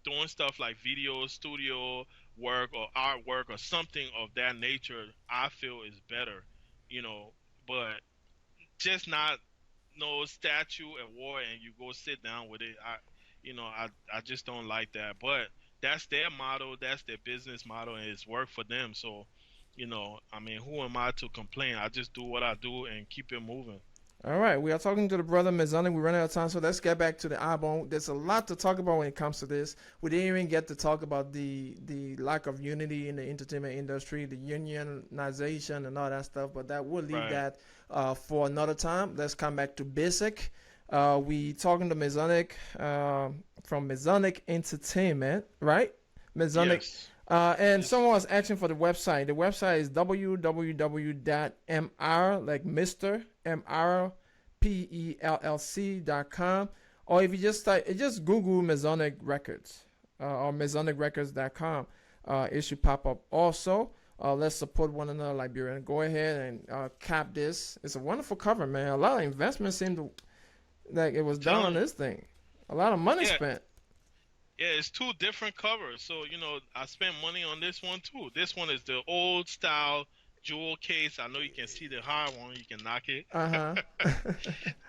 doing stuff like video, studio work, or artwork, or something of that nature, I feel is better. But just not no statue award and you go sit down with it. I just don't like that. But that's their motto, that's their business model, and it's worked for them. So, I mean, who am I to complain? I just do what I do and keep it moving. All right, we are talking to the brother Mezonic. We ran out of time, so let's get back to the album. There's a lot to talk about when it comes to this. We didn't even get to talk about the lack of unity in the entertainment industry, the unionization and all that stuff, but that will leave that for another time. Let's come back to basic. We talking to Mezonic from Mezonic Entertainment, right? Mezonic. Yes. And someone was asking for the website. The website is www.mr, like Mr. MRPELLC.com. Or if you just Google Mezonic Records or MezonicRecords.com, it should pop up also. Let's support one another, Liberian. Go ahead and cap this. It's a wonderful cover, man. A lot of investment seemed to, like, it was done on this thing. A lot of money spent. Yeah, it's two different covers. So, I spent money on this one too. This one is the old style jewel case. I know you can see the high one. You can knock it. You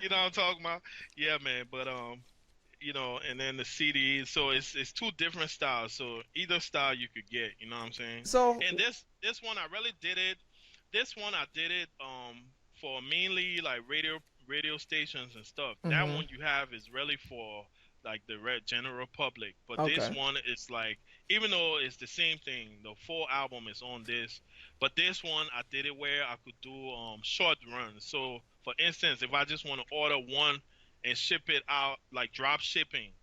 know what I'm talking about? Yeah, man. But, and then the CD. So it's two different styles. So either style you could get, you know what I'm saying? So, and this one, I really did it. This one, I did it for mainly like radio stations and stuff. That one you have is really for like the general public, but this one is like, even though it's the same thing, the full album is on this, but this one I did it where I could do short runs. So for instance, if I just want to order one and ship it out, like drop shipping,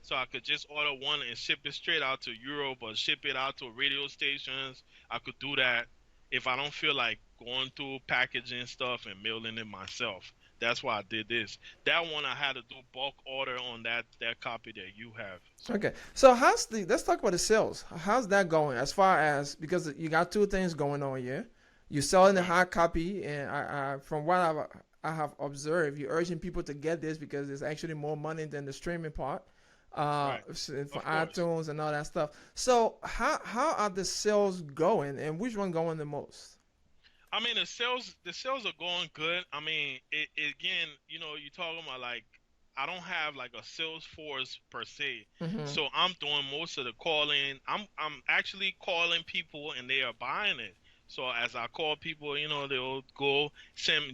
so I could just order one and ship it straight out to Europe or ship it out to radio stations. I could do that if I don't feel like going through packaging stuff and mailing it myself. That's why I did this. That one I had to do bulk order on that copy that you have. So. Okay, so let's talk about the sales. How's that going? As far as, because you got two things going on here. You're selling the hard copy, and I from what I have observed, you're urging people to get this because there's actually more money than the streaming part for iTunes and all that stuff. So how are the sales going, and which one going the most? I mean, the sales are going good. I mean, again, you're talking about like, I don't have like a sales force per se, so I'm doing most of the calling. I'm actually calling people and they are buying it. So as I call people, they'll go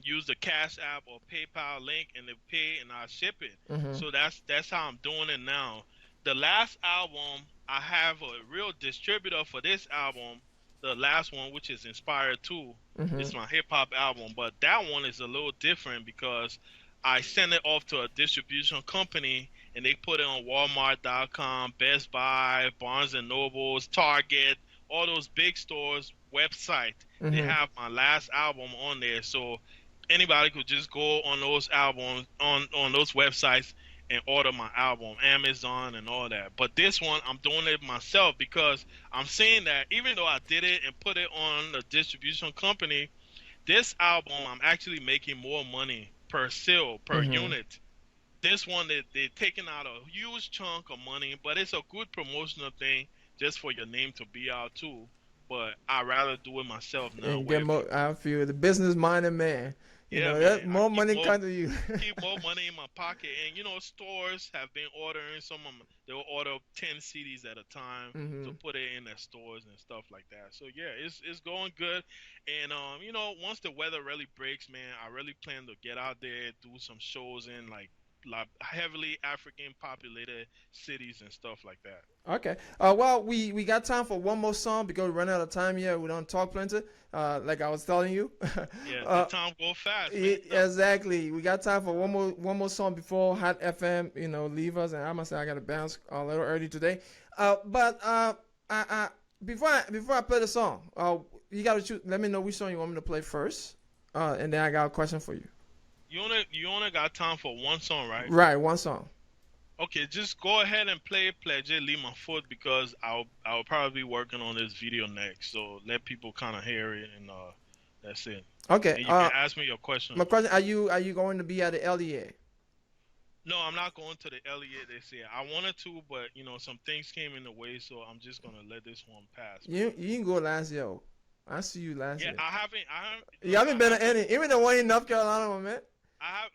use the Cash App or PayPal link and they pay and I ship it. So that's how I'm doing it now. The last album, I have a real distributor for this album. The last one, which is Inspired 2, is my hip-hop album. But that one is a little different because I send it off to a distribution company, and they put it on Walmart.com, Best Buy, Barnes & Nobles, Target, all those big stores' website. They have my last album on there. So anybody could just go on those albums, on those websites, and order my album, Amazon and all that. But this one, I'm doing it myself because I'm saying that even though I did it and put it on the distribution company, this album, I'm actually making more money per sale, per unit. This one, they're taking out a huge chunk of money, but it's a good promotional thing just for your name to be out too. But I'd rather do it myself now. And I feel the business-minded man. Yeah, that man. more money come to you. Keep more money in my pocket, and stores have been ordering some of them. They'll order 10 CDs at a time to put it in their stores and stuff like that. So yeah, it's going good, and once the weather really breaks, man, I really plan to get out there, do some shows in like heavily African populated cities and stuff like that. Okay. Well, we got time for one more song because we run out of time here. We don't talk plenty. Like I was telling you. Yeah, the time go fast. Man. Exactly. We got time for one more song before Hot FM, leave us. And I must say I got to bounce a little early today. But before I play the song, you got to choose. Let me know which song you want me to play first, and then I got a question for you. You only got time for one song, right? Right, one song. Okay, just go ahead and play Pledge, Leave My Foot, because I'll probably be working on this video next. So let people kind of hear it, and that's it. Okay. And you can ask me your question. My question: Are you going to be at the LEA? No, I'm not going to the LEA this year. I wanted to, but some things came in the way, so I'm just gonna let this one pass. You didn't go last year. I see you last year. Yeah, I haven't. You haven't been to any, even the one in North Carolina, my man. I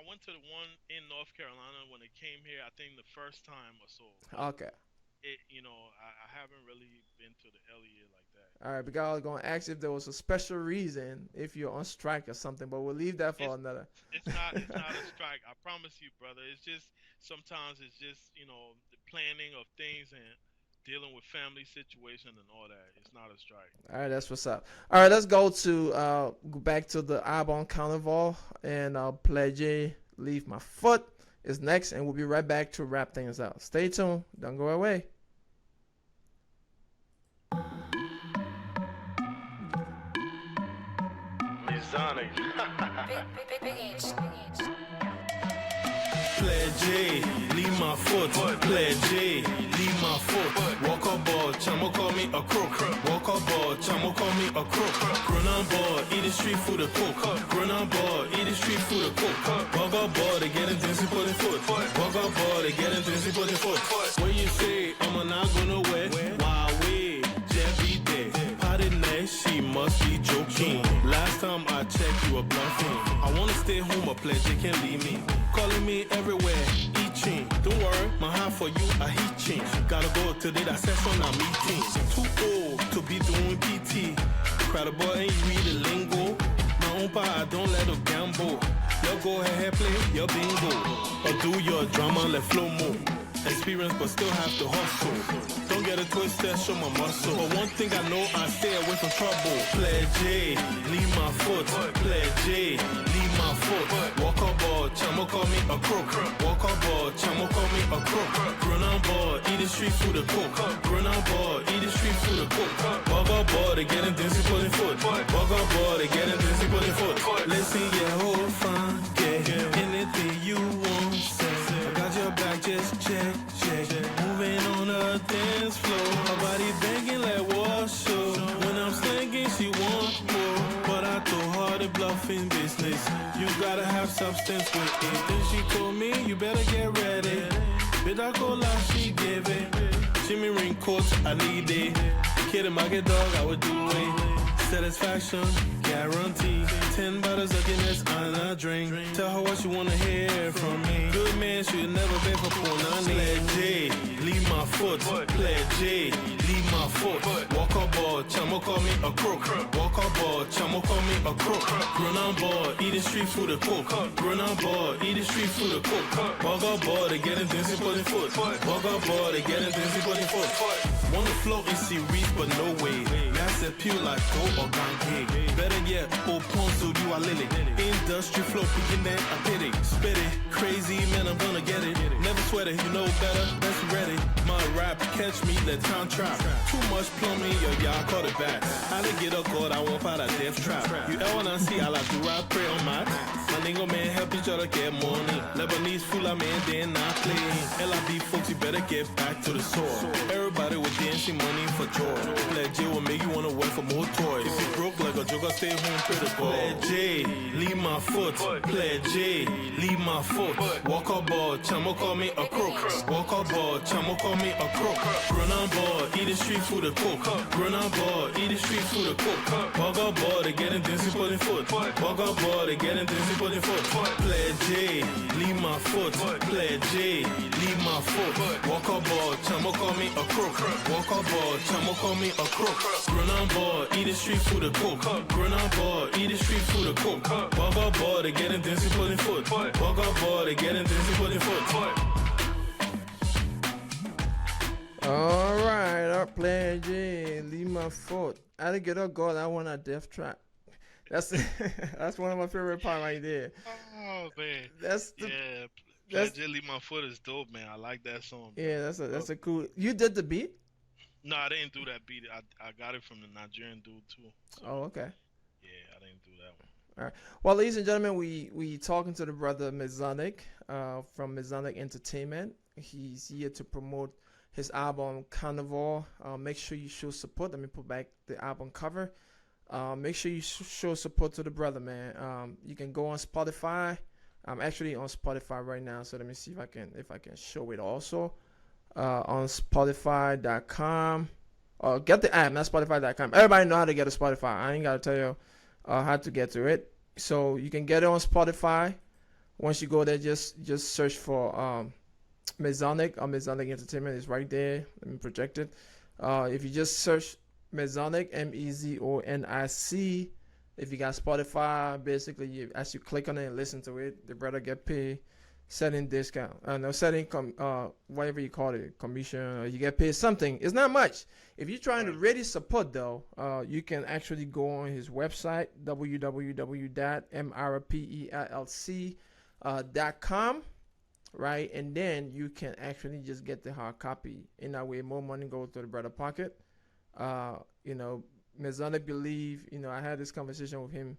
went to the one in North Carolina when it came here. I think the first time or so. Okay. I haven't really been to the LEA like that. All right, because I was going to ask if there was a special reason if you're on strike or something, but we'll leave that for another. It's not a strike. I promise you, brother. It's just sometimes it's just the planning of things and dealing with family situation and all that. It's not a strike. All right, that's what's up. All right, let's go back to the album Carnival, and Pledge, Leave My Foot is next, and we'll be right back to wrap things out. Stay tuned. Don't go away. Mezonic. Big H. Pledge, leave my foot. Pledge, leave my foot. Walk a ball, chamo call me a crook. Walk a ball, chamo call me a crook. Run on ball, eat the street food a cook. Run on ball, eat the street food a cook. Walk a ball, they get intense, put the foot. Walk a ball, they get intense, put the foot. When you say I'm not gonna wear, why we Jeffy day? Party next, she must be joking. Last time I checked, you were bluffing. I wanna stay home, a pledge, they can't leave me. Calling me everywhere, eating. Don't worry, my heart for you, a heat change. Gotta go today, that session, I'm meeting. Too old to be doing PT. Crowd boy ain't read the lingo. My own part, I don't let her gamble. You go ahead, play your bingo. Or do your drama, let flow more. Experience, but still have to hustle. Don't get it twisted, show my muscle. But one thing I know, I stay away from trouble. Pledge, leave my foot. Pledge, leave my foot. Walk a ball, chamo call me a crook. Walk a ball, chamo call me a crook. Run on ball, eat the street food a cook. Run on ball, eat the street food a cook. Bug a ball, they getting dizzy, putting foot. Bug a ball, they getting dizzy, putting foot. Listen, yeah, hold fine, yeah. Anything you want, say. I got your back, just check. Moving on the dance floor. Her body banging like war show. When I'm singing, she wants more. But I told her the bluffing business. You gotta have substance with it. Then she told me, you better get ready. Better go like she gave it. Jimmy ring coats, I need it. Kid a market dog, I would do it. Satisfaction, guarantee. 10 bottles of Guinness on a drink. Tell her what you wanna hear from me. Good man should never beg for punani. Pledge, leave my foot. Pledge, leave my foot. Walk a ball, chamo call me a crook. Walk a ball, chamo call me a crook. Run on ball, eat the street food a cook. Run on ball, eat the street food a cook. Bug a ball, they getting dizzy, putting foot. Bug a ball, they getting dizzy, putting foot. Wanna flow in series, but no way. Massive pure like go or gang gig. Better yet, oh ponzo, you are lily. Industry flow, picking that I pit it. Spit it, crazy man, I'm gonna get it. Never sweat it, you know better, let's ready. My rap, catch me, let town trap. Too much plumbing, yo, y'all call it back. How to get a god, I won't find a death trap. You ever see, I like to rap, pray on my. My nigga man, help each other get money. Lebanese fool, man, they not playing. LIB folks, you better get back to the source. Everybody with dancing money for joy. Pledge will make you wanna work for more toys. If you broke like a joker, stay home, pray to God. Pledge, leave my foot. Pledge, leave my foot. Walk a ball, chamo call me a crook. Walk a ball, chamo call call me a crook. Run on board, eat the street food a cook. Run on board, eat the street food a cook. Walk on board, they getting dizzy for the foot. Walk on board, they getting dizzy for the foot. Play J, leave my foot. Play J, leave my foot. Walk on board, chamo call me a crook. Walk on board, chamo call me a crook. Run on board, eat the street food a cook. Run on board, eat the street food a cook. Walk on board, they getting dizzy for the foot. Walk on board, they getting dizzy for the foot. All right, our player J, leave my foot. I didn't get a goal. That one a death trap. That's that's one of my favorite parts right there. Oh man, That's the, yeah. that's Jelly My Foot is dope, man. I like that song. Bro. yeah. That's a cool. You did the beat? No, I didn't do that beat. I got it from the Nigerian dude too. So, Oh, okay. yeah, I didn't do that one. All right. Well, ladies and gentlemen, we talking to the brother Mezonic from Mezonic Entertainment. He's here to promote his album Carnival. Make sure you show support. Let me put back the album cover. Make sure you show support to the brother, man. You can go on Spotify. I'm actually on Spotify right now, so let me see if I can show it also. On Spotify.com. Get the app, not Spotify.com. Everybody know how to get a Spotify. I ain't gotta tell you how to get to it. So you can get it on Spotify. Once you go there, just search for Mezonic or Mezonic Entertainment is right there. Let me project it. If you just search Mezonic, Mezonic. If you got Spotify, basically, as you click on it and listen to it, the brother get paid setting discount. Setting whatever you call it, commission, or you get paid something. It's not much. If you're trying to really support though, you can actually go on his website, www.mrpelc.com, right? And then you can actually just get the hard copy. In that way, more money goes to the brother pocket. Mezonic believe, I had this conversation with him,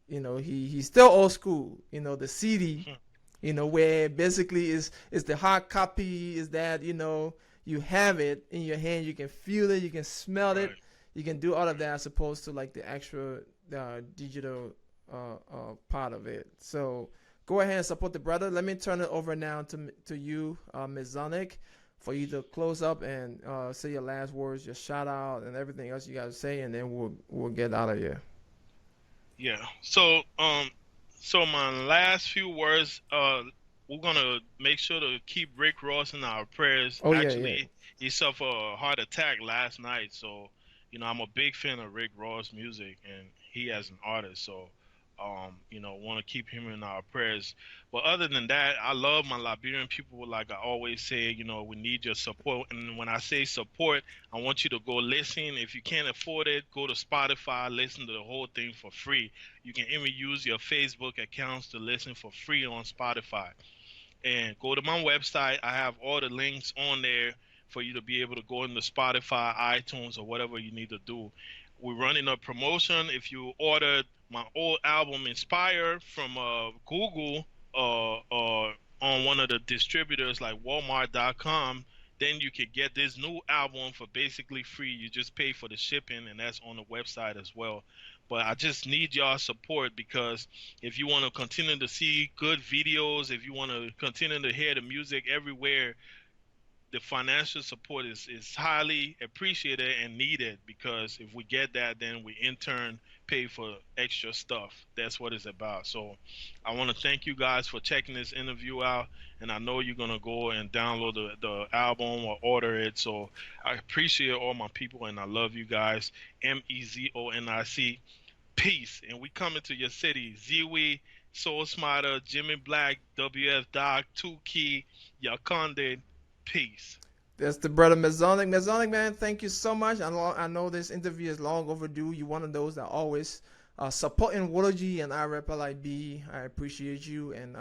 he's still old school, the CD, where basically is the hard copy, is that, you have it in your hand, you can feel it, you can smell it, you can do all of that as opposed to like the actual digital part of it. So go ahead and support the brother. Let me turn it over now to you, Mezonic, for you to close up and say your last words, your shout out, and everything else you got to say, and then we'll get out of here. Yeah. So my last few words, we're gonna make sure to keep Rick Ross in our prayers. Oh, Actually, yeah. he suffered a heart attack last night, so I'm a big fan of Rick Ross music, and he as an artist, so want to keep him in our prayers. But other than that, I love my Liberian people. Like I always say, we need your support. And when I say support, I want you to go listen. If you can't afford it, go to Spotify, listen to the whole thing for free. You can even use your Facebook accounts to listen for free on Spotify. And go to my website. I have all the links on there for you to be able to go into Spotify, iTunes, or whatever you need to do. We're running a promotion. If you ordered my old album Inspire from Google or on one of the distributors like Walmart.com, then you could get this new album for basically free. You just pay for the shipping, and that's on the website as well. But I just need y'all support, because if you want to continue to see good videos, if you want to continue to hear the music everywhere, the financial support is highly appreciated and needed, because if we get that, then we in turn pay for extra stuff. That's what it's about. So I want to thank you guys for checking this interview out, and I know you're going to go and download the album or order it. So I appreciate all my people, and I love you guys. Mezonic. Peace. And we coming to your city. Ziwi, Soul Smarter, Jimmy Black, WF Doc, 2Key, Yakonde. Peace. That's the brother Mezonic. Mezonic, man, thank you so much. I know this interview is long overdue. You're one of those that always supporting Wology and IREPLIB. I appreciate you, and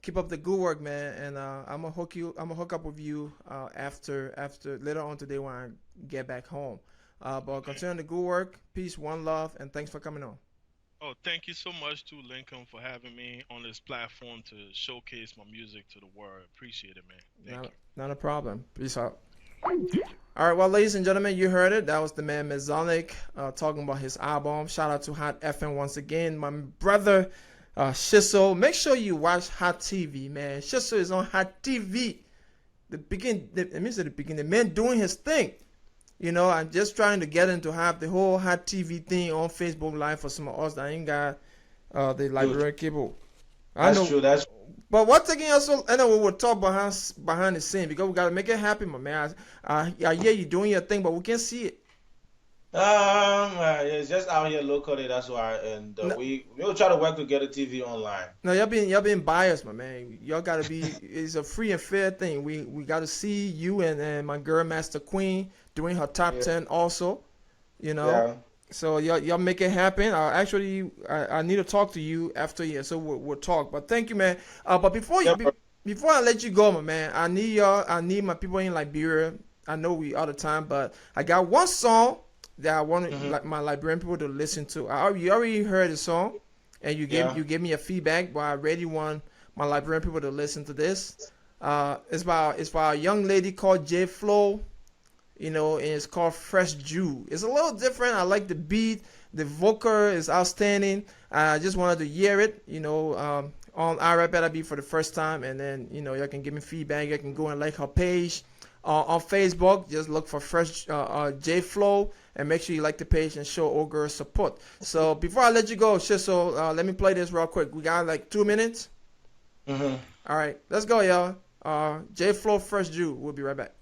keep up the good work, man. And I'm gonna hook up with you after later on today when I get back home. But continue the good work. Peace, one love, and thanks for coming on. Oh, thank you so much to Lincoln for having me on this platform to showcase my music to the world. Appreciate it, man. Not a problem. Peace out. All right, well, ladies and gentlemen, you heard it. That was the man Mezonic talking about his album. Shout out to Hot FM once again. My brother Shiso. Make sure you watch Hot TV, man. Shiso is on Hot TV. Let me say the beginning. The man doing his thing. You know, I'm just trying to get him to have the whole hot TV thing on Facebook Live for some of us that ain't got the library cable. I That's know. true. That's But what's taking us so? I know we will talk behind the scene because we gotta make it happen, my man. I hear you doing your thing, but we can't see it. it's just out here locally. That's why, and No, we'll try to work to get a TV online. no, y'all being biased, my man. Y'all gotta be. It's a free and fair thing. We gotta see you and my girl Master Queen doing her top Yeah, 10 also. You know. yeah, So y'all make it happen. I need to talk to you after here, so we'll talk. But thank you, man. But yeah, bro. before I let you go, my man, I need y'all. I need my people in Liberia. I know we all the time, but I got one song that I want Hmm. like my Liberian people to listen to. You already heard the song, and Yeah. you gave me a feedback, but I really want my Liberian people to listen to this. It's by a young lady called J Flow, you know, and it's called Fresh Jew. It's a little different. I like the beat. The vocal is outstanding. I just wanted to hear it, you know, on iRap Better Be for the first time, and then, you know, you can give me feedback. You can go and like her page on Facebook. Just look for Fresh J Flow and make sure you like the page and show old girl support. So before I let you go, Shiso, let me play this real quick. We got like 2 minutes. Hmm. All right, let's go, y'all. J Flow, Fresh Jew. We'll be right back.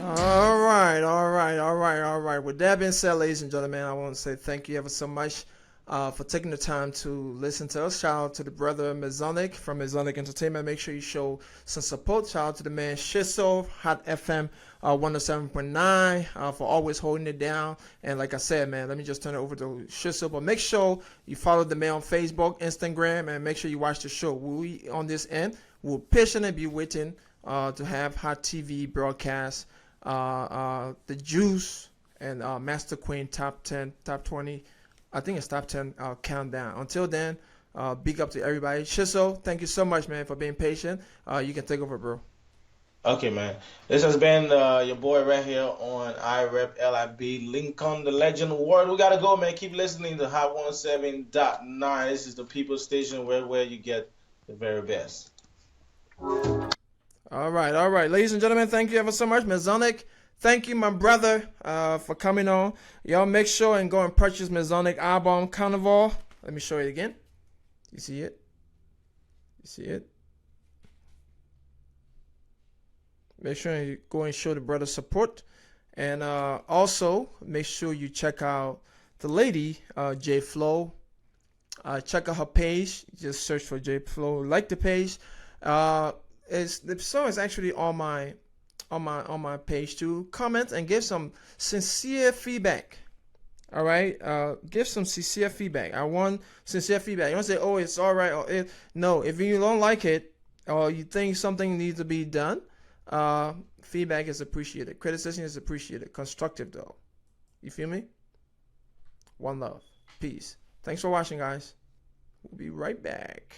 All right, all right, all right, all right. With that being said, ladies and gentlemen, I want to say thank you ever so much for taking the time to listen to us. Shout out to the brother Mezonic from Mezonic Entertainment. Make sure you show some support. Shout out to the man Shiso, Hot FM 107.9 for always holding it down. And like I said, man, let me just turn it over to Shiso. But make sure you follow the man on Facebook, Instagram, and make sure you watch the show. We on this end will patiently be waiting to have Hot TV broadcast, the Juice and Master Queen top 10, top 20. I think it's top 10 countdown. Until then, big up to everybody. Shiso, thank you so much, man, for being patient. You can take over, bro. Okay, man. This has been your boy right here on iRep LIB, Lincoln, the Legend Award. We gotta go, man. Keep listening to Hot 107.9. This is the People Station where you get the very best. All right. Ladies and gentlemen, thank you ever so much. Mezonic, thank you, my brother, for coming on. Y'all make sure and go and purchase Mezonic album, Carnival. Let me show you again. You see it? You see it? Make sure you go and show the brother support. And also, make sure you check out the lady, J Flow. Check out her page. Just search for J Flow. Like the page. The song is actually on my page too. Comment and give some sincere feedback. All right, give some sincere feedback. I want sincere feedback. You don't say, "Oh, it's all right," or no. If you don't like it or you think something needs to be done, feedback is appreciated. Criticism is appreciated. Constructive though. You feel me? One love. Peace. Thanks for watching, guys. We'll be right back.